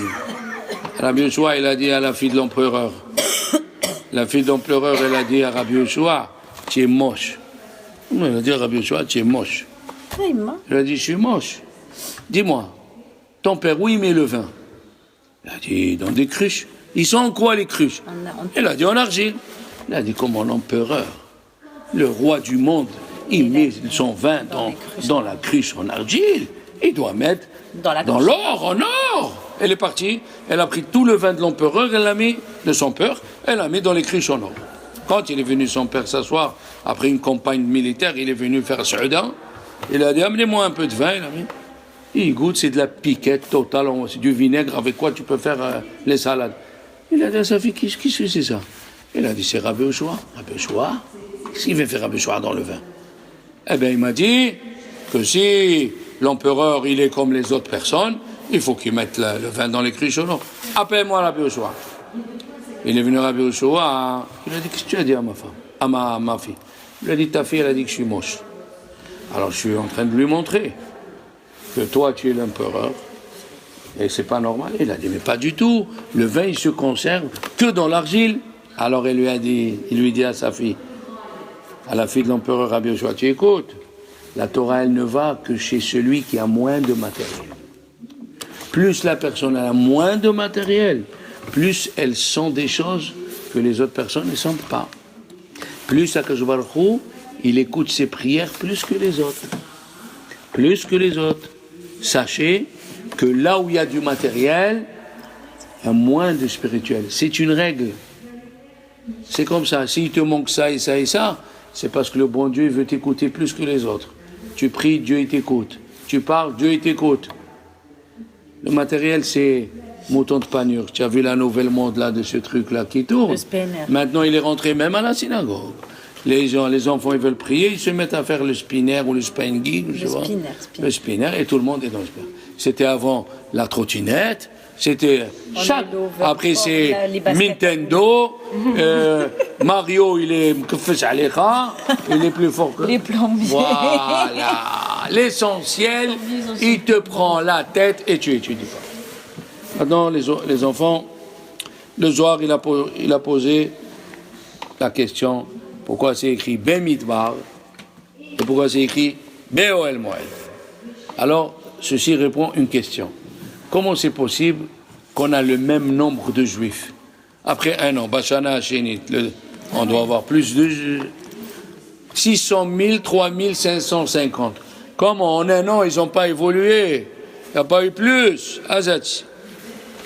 Rabbi Yoshua, il a dit à la fille de l'empereur. La fille de l'empereur, elle a dit à Rabbi Yoshua, tu es moche. Non, elle a dit à Rabbi Yoshua, tu es moche. Elle a dit, je suis moche. Dis-moi, ton père, où il met le vin? Il a dit, dans des cruches. Ils sont en quoi les cruches? Elle a dit, en argile. Il a dit, comment l'empereur, le roi du monde, il met son vin dans la cruche en argile? Il doit mettre dans l'or, en or. Elle est partie, elle a pris tout le vin de l'empereur, elle l'a mis, de son père, elle l'a mis dans les cruches en or. Quand il est venu son père s'asseoir, après une campagne militaire, il est venu faire Soudan, il a dit, amenez-moi un peu de vin, il a mis. Il goûte, c'est de la piquette totale, c'est du vinaigre avec quoi tu peux faire les salades. Il a dit à sa fille, qu'est-ce que c'est ça? Il a dit, c'est Rabbi Yoshua. Rabbi Yoshua? Qu'est-ce qu'il veut faire Rabbi Yoshua dans le vin? Eh bien, il m'a dit que si l'empereur, il est comme les autres personnes, il faut qu'il mette le vin dans les cruches en or. Appelle-moi Rabbi Yoshua. Il est venu Rabbi Yoshua, il a dit, qu'est-ce que tu as dit à ma femme, à ma fille? Il a dit, ta fille, elle a dit que je suis moche. Alors, je suis en train de lui montrer que toi, tu es l'empereur, et c'est pas normal. Il a dit, mais pas du tout. Le vin, il se conserve que dans l'argile. Alors, il lui dit à sa fille, à la fille de l'empereur Rabbi Yoshua, tu écoutes, la Torah, elle ne va que chez celui qui a moins de matériel. Plus la personne a moins de matériel, plus elle sent des choses que les autres personnes ne sentent pas. Plus Akadosh Baruch Hu, il écoute ses prières plus que les autres. Plus que les autres. Sachez que là où il y a du matériel, il y a moins de spirituel. C'est une règle. C'est comme ça. S'il te manque ça et ça et ça, c'est parce que le bon Dieu veut t'écouter plus que les autres. Tu pries, Dieu il t'écoute. Tu parles, Dieu il t'écoute. Le matériel, c'est mouton de panure. Tu as vu la nouvelle mode là de ce truc-là qui tourne. Le spinner. Maintenant, il est rentré même à la synagogue. Les enfants, ils veulent prier, ils se mettent à faire le spinner ou le spangy, le spinner, et tout le monde est dans le spinner. C'était avant la trottinette, C'était chaque. Après c'est Nintendo, Mario il est plus fort que. Les plombiers. Voilà. L'essentiel, il te prend la tête et tu étudies pas. Maintenant les enfants, le Zohar il a posé la question pourquoi c'est écrit Ben Midbar et pourquoi c'est écrit Be'oel Moed. Alors ceci répond une question. Comment c'est possible qu'on a le même nombre de juifs? Après un an, Bashana Shenit, on doit avoir plus de 600 000, 3 550. Comment en un an, ils n'ont pas évolué? Il n'y a pas eu plus. Azatz.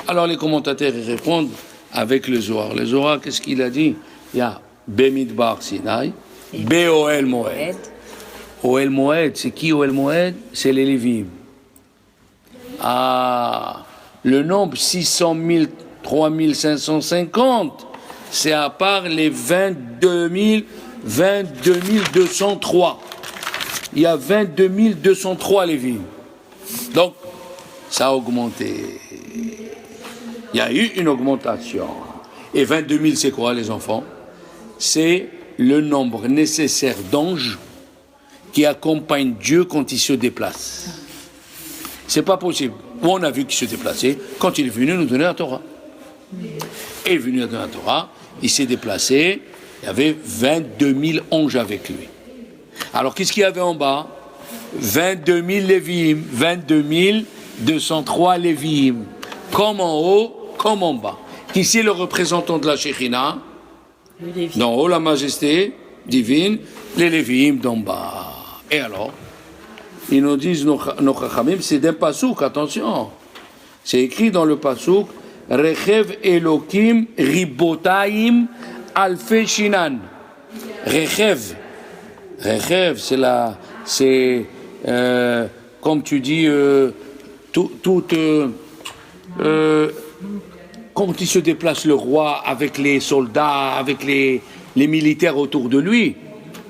Alors les commentateurs ils répondent avec le Zohar. Le Zohar, qu'est-ce qu'il a dit? Il y a Bemidbar Sinai, Be'oel Moed. Oel Moed, c'est qui Oel Moed? C'est les Lévim. Ah, le nombre 600 000, 3 550, c'est à part les 22 203. Il y a 22 203 Lévim. Donc, ça a augmenté. Il y a eu une augmentation. Et 22 000, c'est quoi, les enfants? C'est le nombre nécessaire d'anges qui accompagnent Dieu quand il se déplace. C'est pas possible. On a vu qu'il se déplaçait quand il est venu nous donner la Torah. Il est venu nous donner la Torah, il s'est déplacé, il y avait 22 000 anges avec lui. Alors qu'est-ce qu'il y avait en bas? 22 000 Lévim, 22 203 Lévim, comme en haut, comme en bas. Qui c'est le représentant de la Shekhinah? D'en haut, la majesté divine, les Lévim d'en bas. Et alors, ils nous disent, nos Chachamim, c'est d'un pasouk, attention. C'est écrit dans le pasouk, Rechev Elokim Ribotaim Alfe Shinan. Rechev, c'est comme tu dis, quand il se déplace le roi avec les soldats, avec les militaires autour de lui,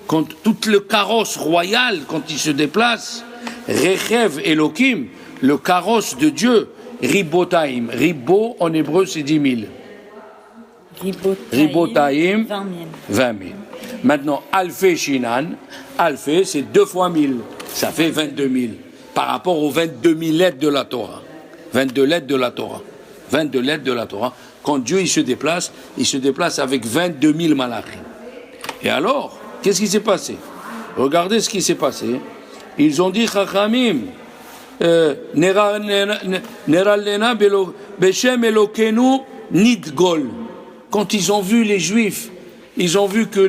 quand tout le carrosse royal, quand il se déplace, Rechev Elokim, le carrosse de Dieu, Ribotaim. Ribo, en hébreu, c'est 10 000. Ribotaim, 20 000. Maintenant, Alfe Shinan, Alfe, c'est 2 fois 1000. Ça fait 22 000. Par rapport aux 22 000 lettres de la Torah. 22 lettres de la Torah. 22 lettres de la Torah. Quand Dieu il se déplace avec 22 000 malachim. Et alors, qu'est-ce qui s'est passé? Regardez ce qui s'est passé. Ils ont dit, Chachamim, Neralena Beshem Elokenu Nidgol. Quand ils ont vu les Juifs, ils ont vu que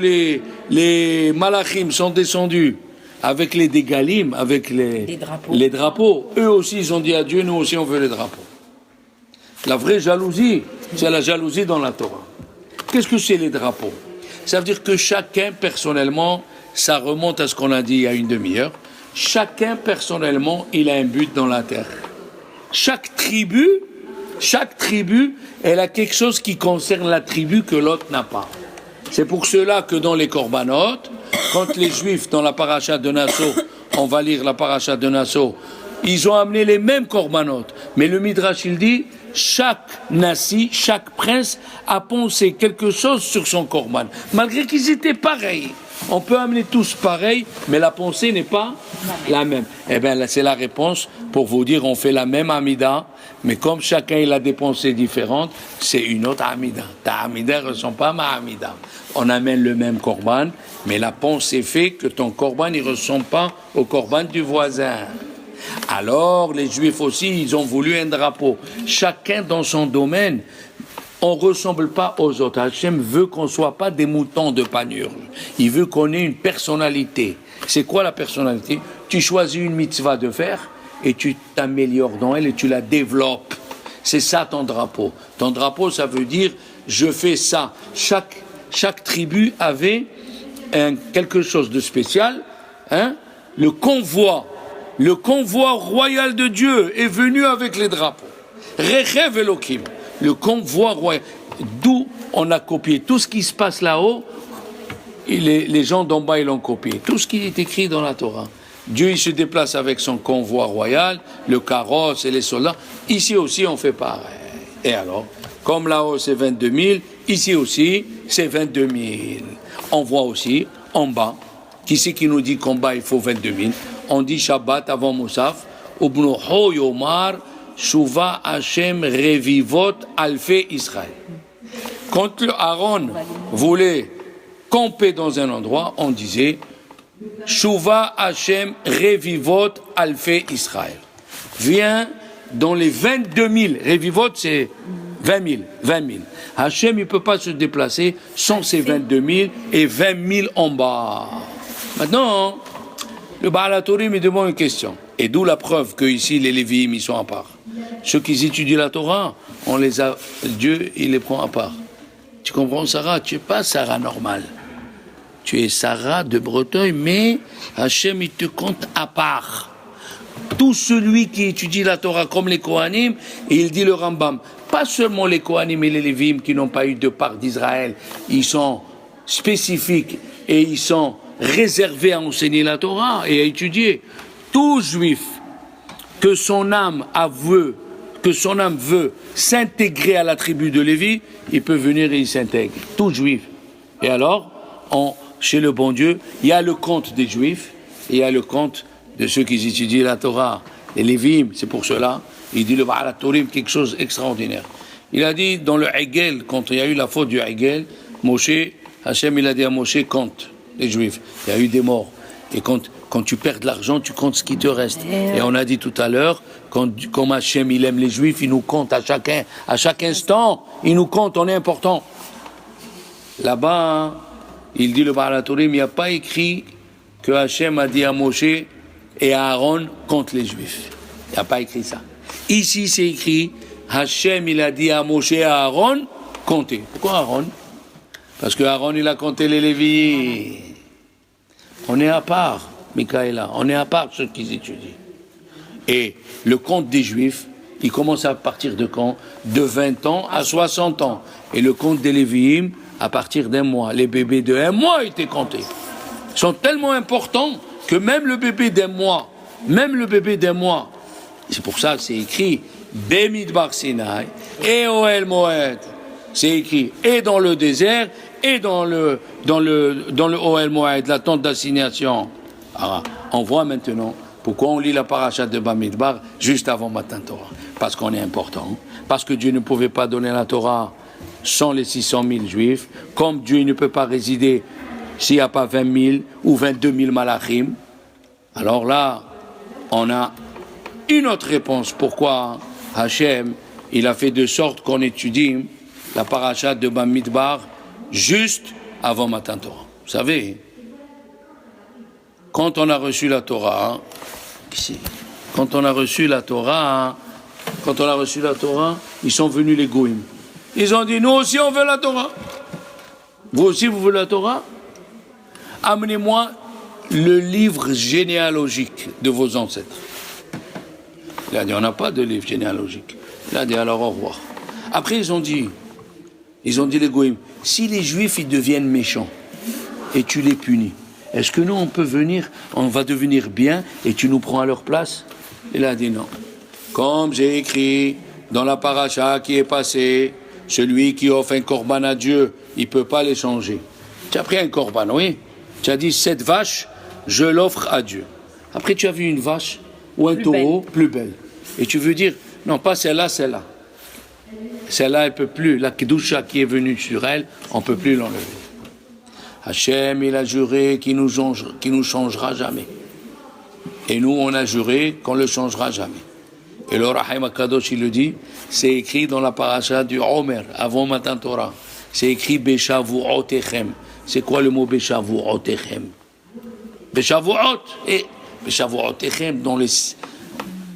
les malachim sont descendus avec les dégalim, avec les drapeaux. Eux aussi, ils ont dit à Dieu, nous aussi, on veut les drapeaux. La vraie jalousie, c'est la jalousie dans la Torah. Qu'est-ce que c'est les drapeaux? Ça veut dire que chacun, personnellement, ça remonte à ce qu'on a dit il y a une demi-heure, chacun, personnellement, il a un but dans la terre. Chaque tribu, elle a quelque chose qui concerne la tribu que l'autre n'a pas. C'est pour cela que dans les corbanotes, quand les Juifs, dans la paracha de Nassau, on va lire la paracha de Nassau, ils ont amené les mêmes corbanotes. Mais le Midrash, il dit, chaque nasi, chaque prince a pensé quelque chose sur son korban. Malgré qu'ils étaient pareils. On peut amener tous pareils, mais la pensée n'est pas la même. Eh bien, là, c'est la réponse pour vous dire, on fait la même Amida, mais comme chacun il a des pensées différentes, c'est une autre Amida. Ta Amida ne ressemble pas à ma Amida. On amène le même korban, mais la pensée fait que ton korban ne ressemble pas au korban du voisin. Alors, les Juifs aussi, ils ont voulu un drapeau. Chacun dans son domaine. On ne ressemble pas aux autres. Hachem veut qu'on ne soit pas des moutons de panurge. Il veut qu'on ait une personnalité. C'est quoi la personnalité? Tu choisis une mitzvah de faire et tu t'améliores dans elle et tu la développes. C'est ça ton drapeau. Ton drapeau, ça veut dire je fais ça. Chaque tribu avait quelque chose de spécial. Le convoi royal de Dieu est venu avec les drapeaux. Rechev Elokim. Le convoi royal, d'où on a copié tout ce qui se passe là-haut, et les gens d'en bas ils l'ont copié. Tout ce qui est écrit dans la Torah. Dieu il se déplace avec son convoi royal, le carrosse et les soldats. Ici aussi on fait pareil. Et alors, comme là-haut c'est 22 000, ici aussi c'est 22 000. On voit aussi en bas, qui c'est qui nous dit qu'en bas il faut 22 000? On dit Shabbat avant Moussaf, Ubnuho Yomar, Shuva Hashem Revivot Alfe Israël. Quand Aaron voulait camper dans un endroit, on disait Shuva Hashem Revivot Alfe Israël. Viens dans les 22 000. Revivot, c'est 20 000. 20 000. Hashem, il ne peut pas se déplacer sans ces 22 000 et 20 000 en bas. Maintenant, le Baal HaTurim me demande une question. Et d'où la preuve que ici les Lévi'im, ils sont à part. Ceux qui étudient la Torah, Dieu, il les prend à part. Tu comprends, Sarah? Tu n'es pas Sarah normale. Tu es Sarah de Breteuil, mais Hachem, il te compte à part. Tout celui qui étudie la Torah comme les Kohanim, et il dit le Rambam, pas seulement les Kohanim et les Lévi'im qui n'ont pas eu de part d'Israël, ils sont spécifiques et ils sont réservés à enseigner la Torah et à étudier. Tout juif que son âme veut s'intégrer à la tribu de Lévi, il peut venir et il s'intègre. Tout juif. Et alors, chez le bon Dieu, il y a le compte des juifs et il y a le compte de ceux qui étudient la Torah. Les Lévi'im, c'est pour cela, il dit le Baal HaTurim quelque chose d'extraordinaire. Il a dit dans le Hegel, quand il y a eu la faute du Hegel, Hachem il a dit à Moshe, compte les juifs. Il y a eu des morts. Et quand tu perds de l'argent, tu comptes ce qui te reste. Et on a dit tout à l'heure, comme Hachem il aime les juifs, il nous compte à chaque instant, il nous compte, on est important. Là-bas, il dit le Baal HaTurim, il n'y a pas écrit que Hachem a dit à Moshe et à Aaron, compte les juifs. Il n'y a pas écrit ça. Ici, c'est écrit, Hachem il a dit à Moshe et à Aaron, comptez. Pourquoi Aaron? Parce que Aaron il a compté les Lévi'im. On est à part, Michaela, on est à part ceux qui étudient. Et le compte des Juifs, il commence à partir de quand? De 20 ans à 60 ans. Et le compte des Lévi'im, à partir d'un mois. Les bébés de 1 mois étaient comptés. Ils sont tellement importants que même le bébé d'un mois, c'est pour ça que c'est écrit Bemidbar Sinai et Ohel Moed. C'est écrit et dans le désert et dans le Ohel Moed, la tente d'assignation. Alors, on voit maintenant pourquoi on lit la paracha de Bamidbar juste avant Matan Torah. Parce qu'on est important. Parce que Dieu ne pouvait pas donner la Torah sans les 600 000 juifs. Comme Dieu ne peut pas résider s'il n'y a pas 20 000 ou 22 000 malachim. Alors là, on a une autre réponse. Pourquoi Hachem, il a fait de sorte qu'on étudie la paracha de Bamidbar juste avant Matan Torah. Vous savez, quand on a reçu la Torah, ils sont venus les Goïm. Ils ont dit, nous aussi on veut la Torah. Vous aussi vous voulez la Torah? Amenez-moi le livre généalogique de vos ancêtres. Il a dit, on n'a pas de livre généalogique. Il a dit, alors au revoir. Après ils ont dit les Goïm, si les Juifs ils deviennent méchants et tu les punis, est-ce que nous on va devenir bien et tu nous prends à leur place? Il a dit non. Comme j'ai écrit dans la paracha qui est passée, celui qui offre un korban à Dieu, il ne peut pas l'échanger. Tu as pris un korban, oui. Tu as dit, cette vache, je l'offre à Dieu. Après, tu as vu une vache ou un taureau plus belle. Et tu veux dire, non, pas celle-là, celle-là. Celle-là, elle ne peut plus. La kedusha qui est venue sur elle, on ne peut plus l'enlever. Hachem, il a juré qu'il nous changera jamais. Et nous, on a juré qu'on ne le changera jamais. Et le Rahim HaKadosh, il le dit, c'est écrit dans la paracha du Omer, avant Matan Torah. C'est écrit Beshavuotechem. C'est quoi le mot Beshavuotechem? Beshavuot. Et Beshavuotechem, dans les...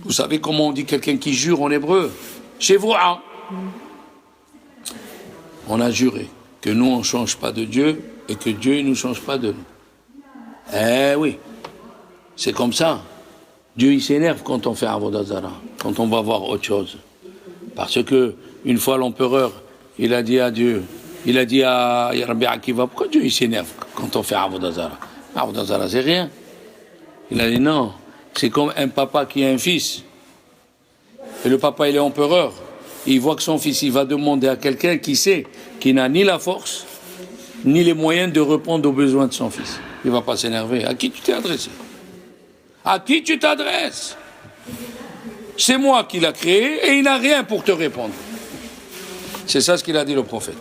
Vous savez comment on dit quelqu'un qui jure en hébreu? Shevoua. On a juré que nous, on ne change pas de Dieu et que Dieu ne nous change pas de nous. Eh oui, c'est comme ça. Dieu, il s'énerve quand on fait Avodah Zara, quand on va voir autre chose. Parce que, une fois, l'empereur, il a dit à Dieu, il a dit à Rabbi Akiva, pourquoi Dieu, il s'énerve quand on fait Avodah Zara? Avodah Zara, c'est rien. Il a dit non, c'est comme un papa qui a un fils. Et le papa, il est empereur. il voit que son fils, il va demander à quelqu'un qui sait, qui n'a ni la force, ni les moyens de répondre aux besoins de son fils. Il ne va pas s'énerver. À qui tu t'es adressé? À qui tu t'adresses? C'est moi qui l'ai créé et il n'a rien pour te répondre. C'est ça ce qu'il a dit le prophète.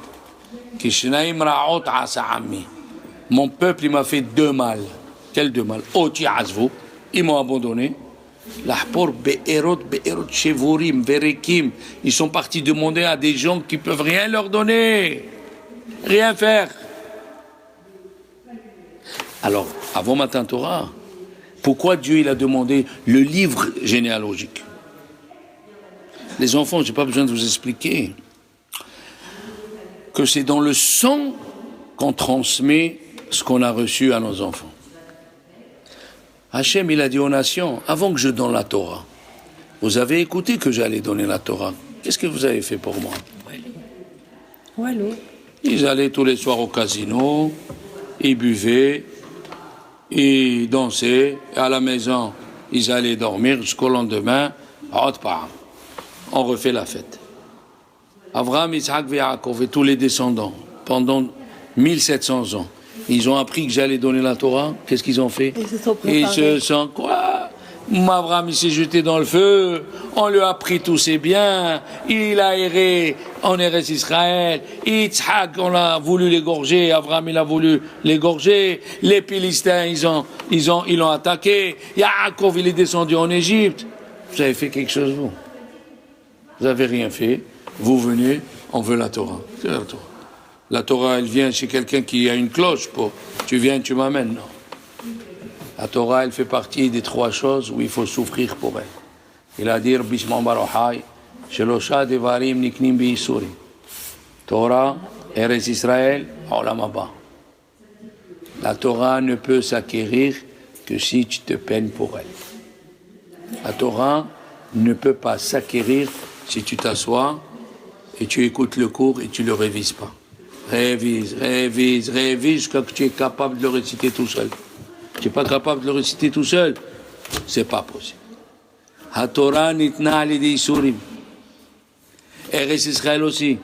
Mon peuple, il m'a fait deux mal. Quel deux mal? Ils m'ont abandonné. Ils sont partis demander à des gens qui ne peuvent rien leur donner. Rien faire. Alors, avant Matan Torah, pourquoi Dieu il a demandé le livre généalogique? Les enfants, je n'ai pas besoin de vous expliquer que c'est dans le sang qu'on transmet ce qu'on a reçu à nos enfants. Hachem, il a dit aux nations, avant que je donne la Torah, vous avez écouté que j'allais donner la Torah. Qu'est-ce que vous avez fait pour moi? Ils allaient tous les soirs au casino, ils buvaient, ils dansaient, et à la maison, ils allaient dormir jusqu'au lendemain, on refait la fête. Avraham, Isaac et Yaakov et tous les descendants, pendant 1700 ans, ils ont appris que j'allais donner la Torah. Qu'est-ce qu'ils ont fait? Ils se sont quoi? Avraham, il s'est jeté dans le feu, on lui a pris tous ses biens, il a erré en Eretz Israël, Yitzhak, on a voulu l'égorger, Avraham, il a voulu l'égorger, les Philistins, ils l'ont attaqué, Yaakov, il est descendu en Égypte. Vous avez fait quelque chose, vous? Vous n'avez rien fait, vous venez, on veut la Torah. C'est la Torah. La Torah, elle vient chez quelqu'un qui a une cloche pour tu viens, tu m'amènes. Non. La Torah, elle fait partie des trois choses où il faut souffrir pour elle. Il a dit Bishman Barohai, Shelosha Devarim Niknim Biisuri. Torah, Eretz Israël, Olam Haba. La Torah ne peut s'acquérir que si tu te peines pour elle. La Torah ne peut pas s'acquérir si tu t'assois et tu écoutes le cours et tu ne le révises pas. Révise jusqu'à ce que tu es capable de le réciter tout seul. Tu n'es pas capable de le réciter tout seul, c'est pas possible. HaTorah nitna alidei isurim. Eretz Israël aussi.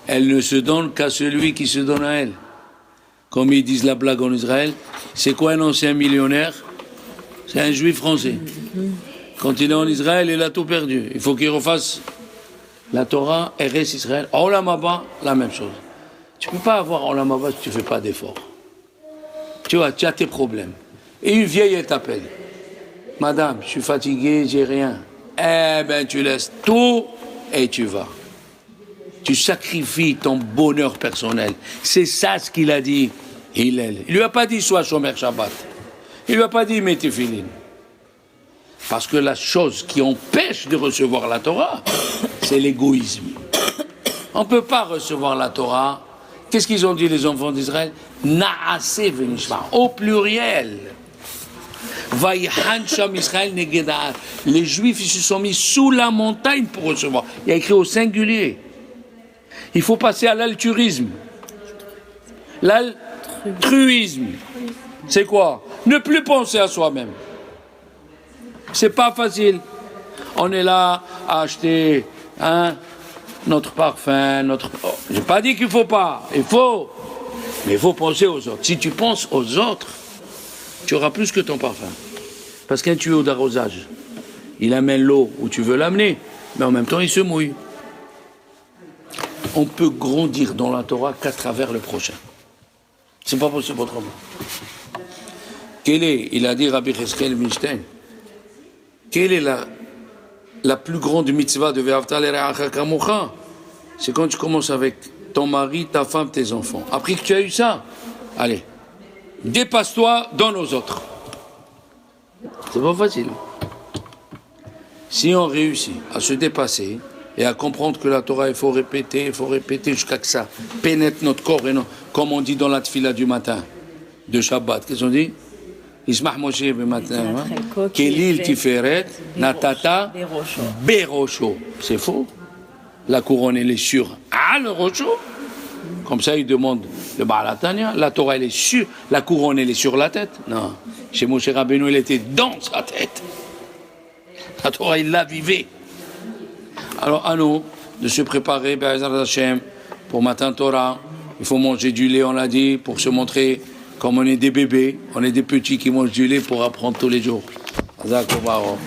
Elle ne se donne qu'à celui qui se donne à elle. Comme ils disent la blague en Israël, c'est quoi un ancien millionnaire? C'est un juif français. Quand il est en Israël, il a tout perdu. Il faut qu'il refasse la Torah, Eretz Israël, Olam Haba, la même chose. Tu ne peux pas avoir Olam Haba si tu ne fais pas d'effort. Tu vois, tu as tes problèmes. Et une vieille, elle t'appelle. Madame, je suis fatigué, j'ai rien. Eh bien, tu laisses tout et tu vas. Tu sacrifies ton bonheur personnel. C'est ça ce qu'il a dit, Hillel. Il ne lui a pas dit sois Shomer Shabbat. Il ne lui a pas dit mets tes filines. Parce que la chose qui empêche de recevoir la Torah, c'est l'égoïsme. On ne peut pas recevoir la Torah. Qu'est-ce qu'ils ont dit les enfants d'Israël? Naaseh venishma, au pluriel. Vayihan sham Israël negeda. Les Juifs ils se sont mis sous la montagne pour recevoir. Il y a écrit au singulier. Il faut passer à l'altruisme. L'altruisme, c'est quoi? Ne plus penser à soi-même. C'est pas facile. On est là à acheter notre parfum, J'ai pas dit qu'il faut pas. Il faut. Mais il faut penser aux autres. Si tu penses aux autres, tu auras plus que ton parfum. Parce qu'un tuyau d'arrosage, il amène l'eau où tu veux l'amener, mais en même temps, il se mouille. On peut grandir dans la Torah qu'à travers le prochain. C'est pas possible autrement. Il a dit Rabbi Cheskel Milstein, quelle est la plus grande mitzvah de Ve'avta l'ereacha kamocha? C'est quand tu commences avec ton mari, ta femme, tes enfants. Après que tu as eu ça, allez, dépasse-toi, donne aux autres. C'est pas facile. Si on réussit à se dépasser et à comprendre que la Torah, il faut répéter jusqu'à que ça pénètre notre corps, et non, comme on dit dans la tfila du matin de Shabbat. Qu'est-ce qu'on dit? Ismach Moshe le matin. Kelil Tiferet, Natata, Berosho. C'est faux. La couronne, elle est sur le rocho. Comme ça, il demande le Baal HaTanya. La Torah, elle est sur. La couronne, elle est sur la tête. Non. Chez Moshe Rabbeinu, elle était dans sa tête. La Torah, il la vivait. Alors, à nous, de se préparer, Be'ezrat Hashem, pour Matin Torah. Il faut manger du lait, on l'a dit, pour se montrer comme on est des bébés, on est des petits qui mangent du lait pour apprendre tous les jours.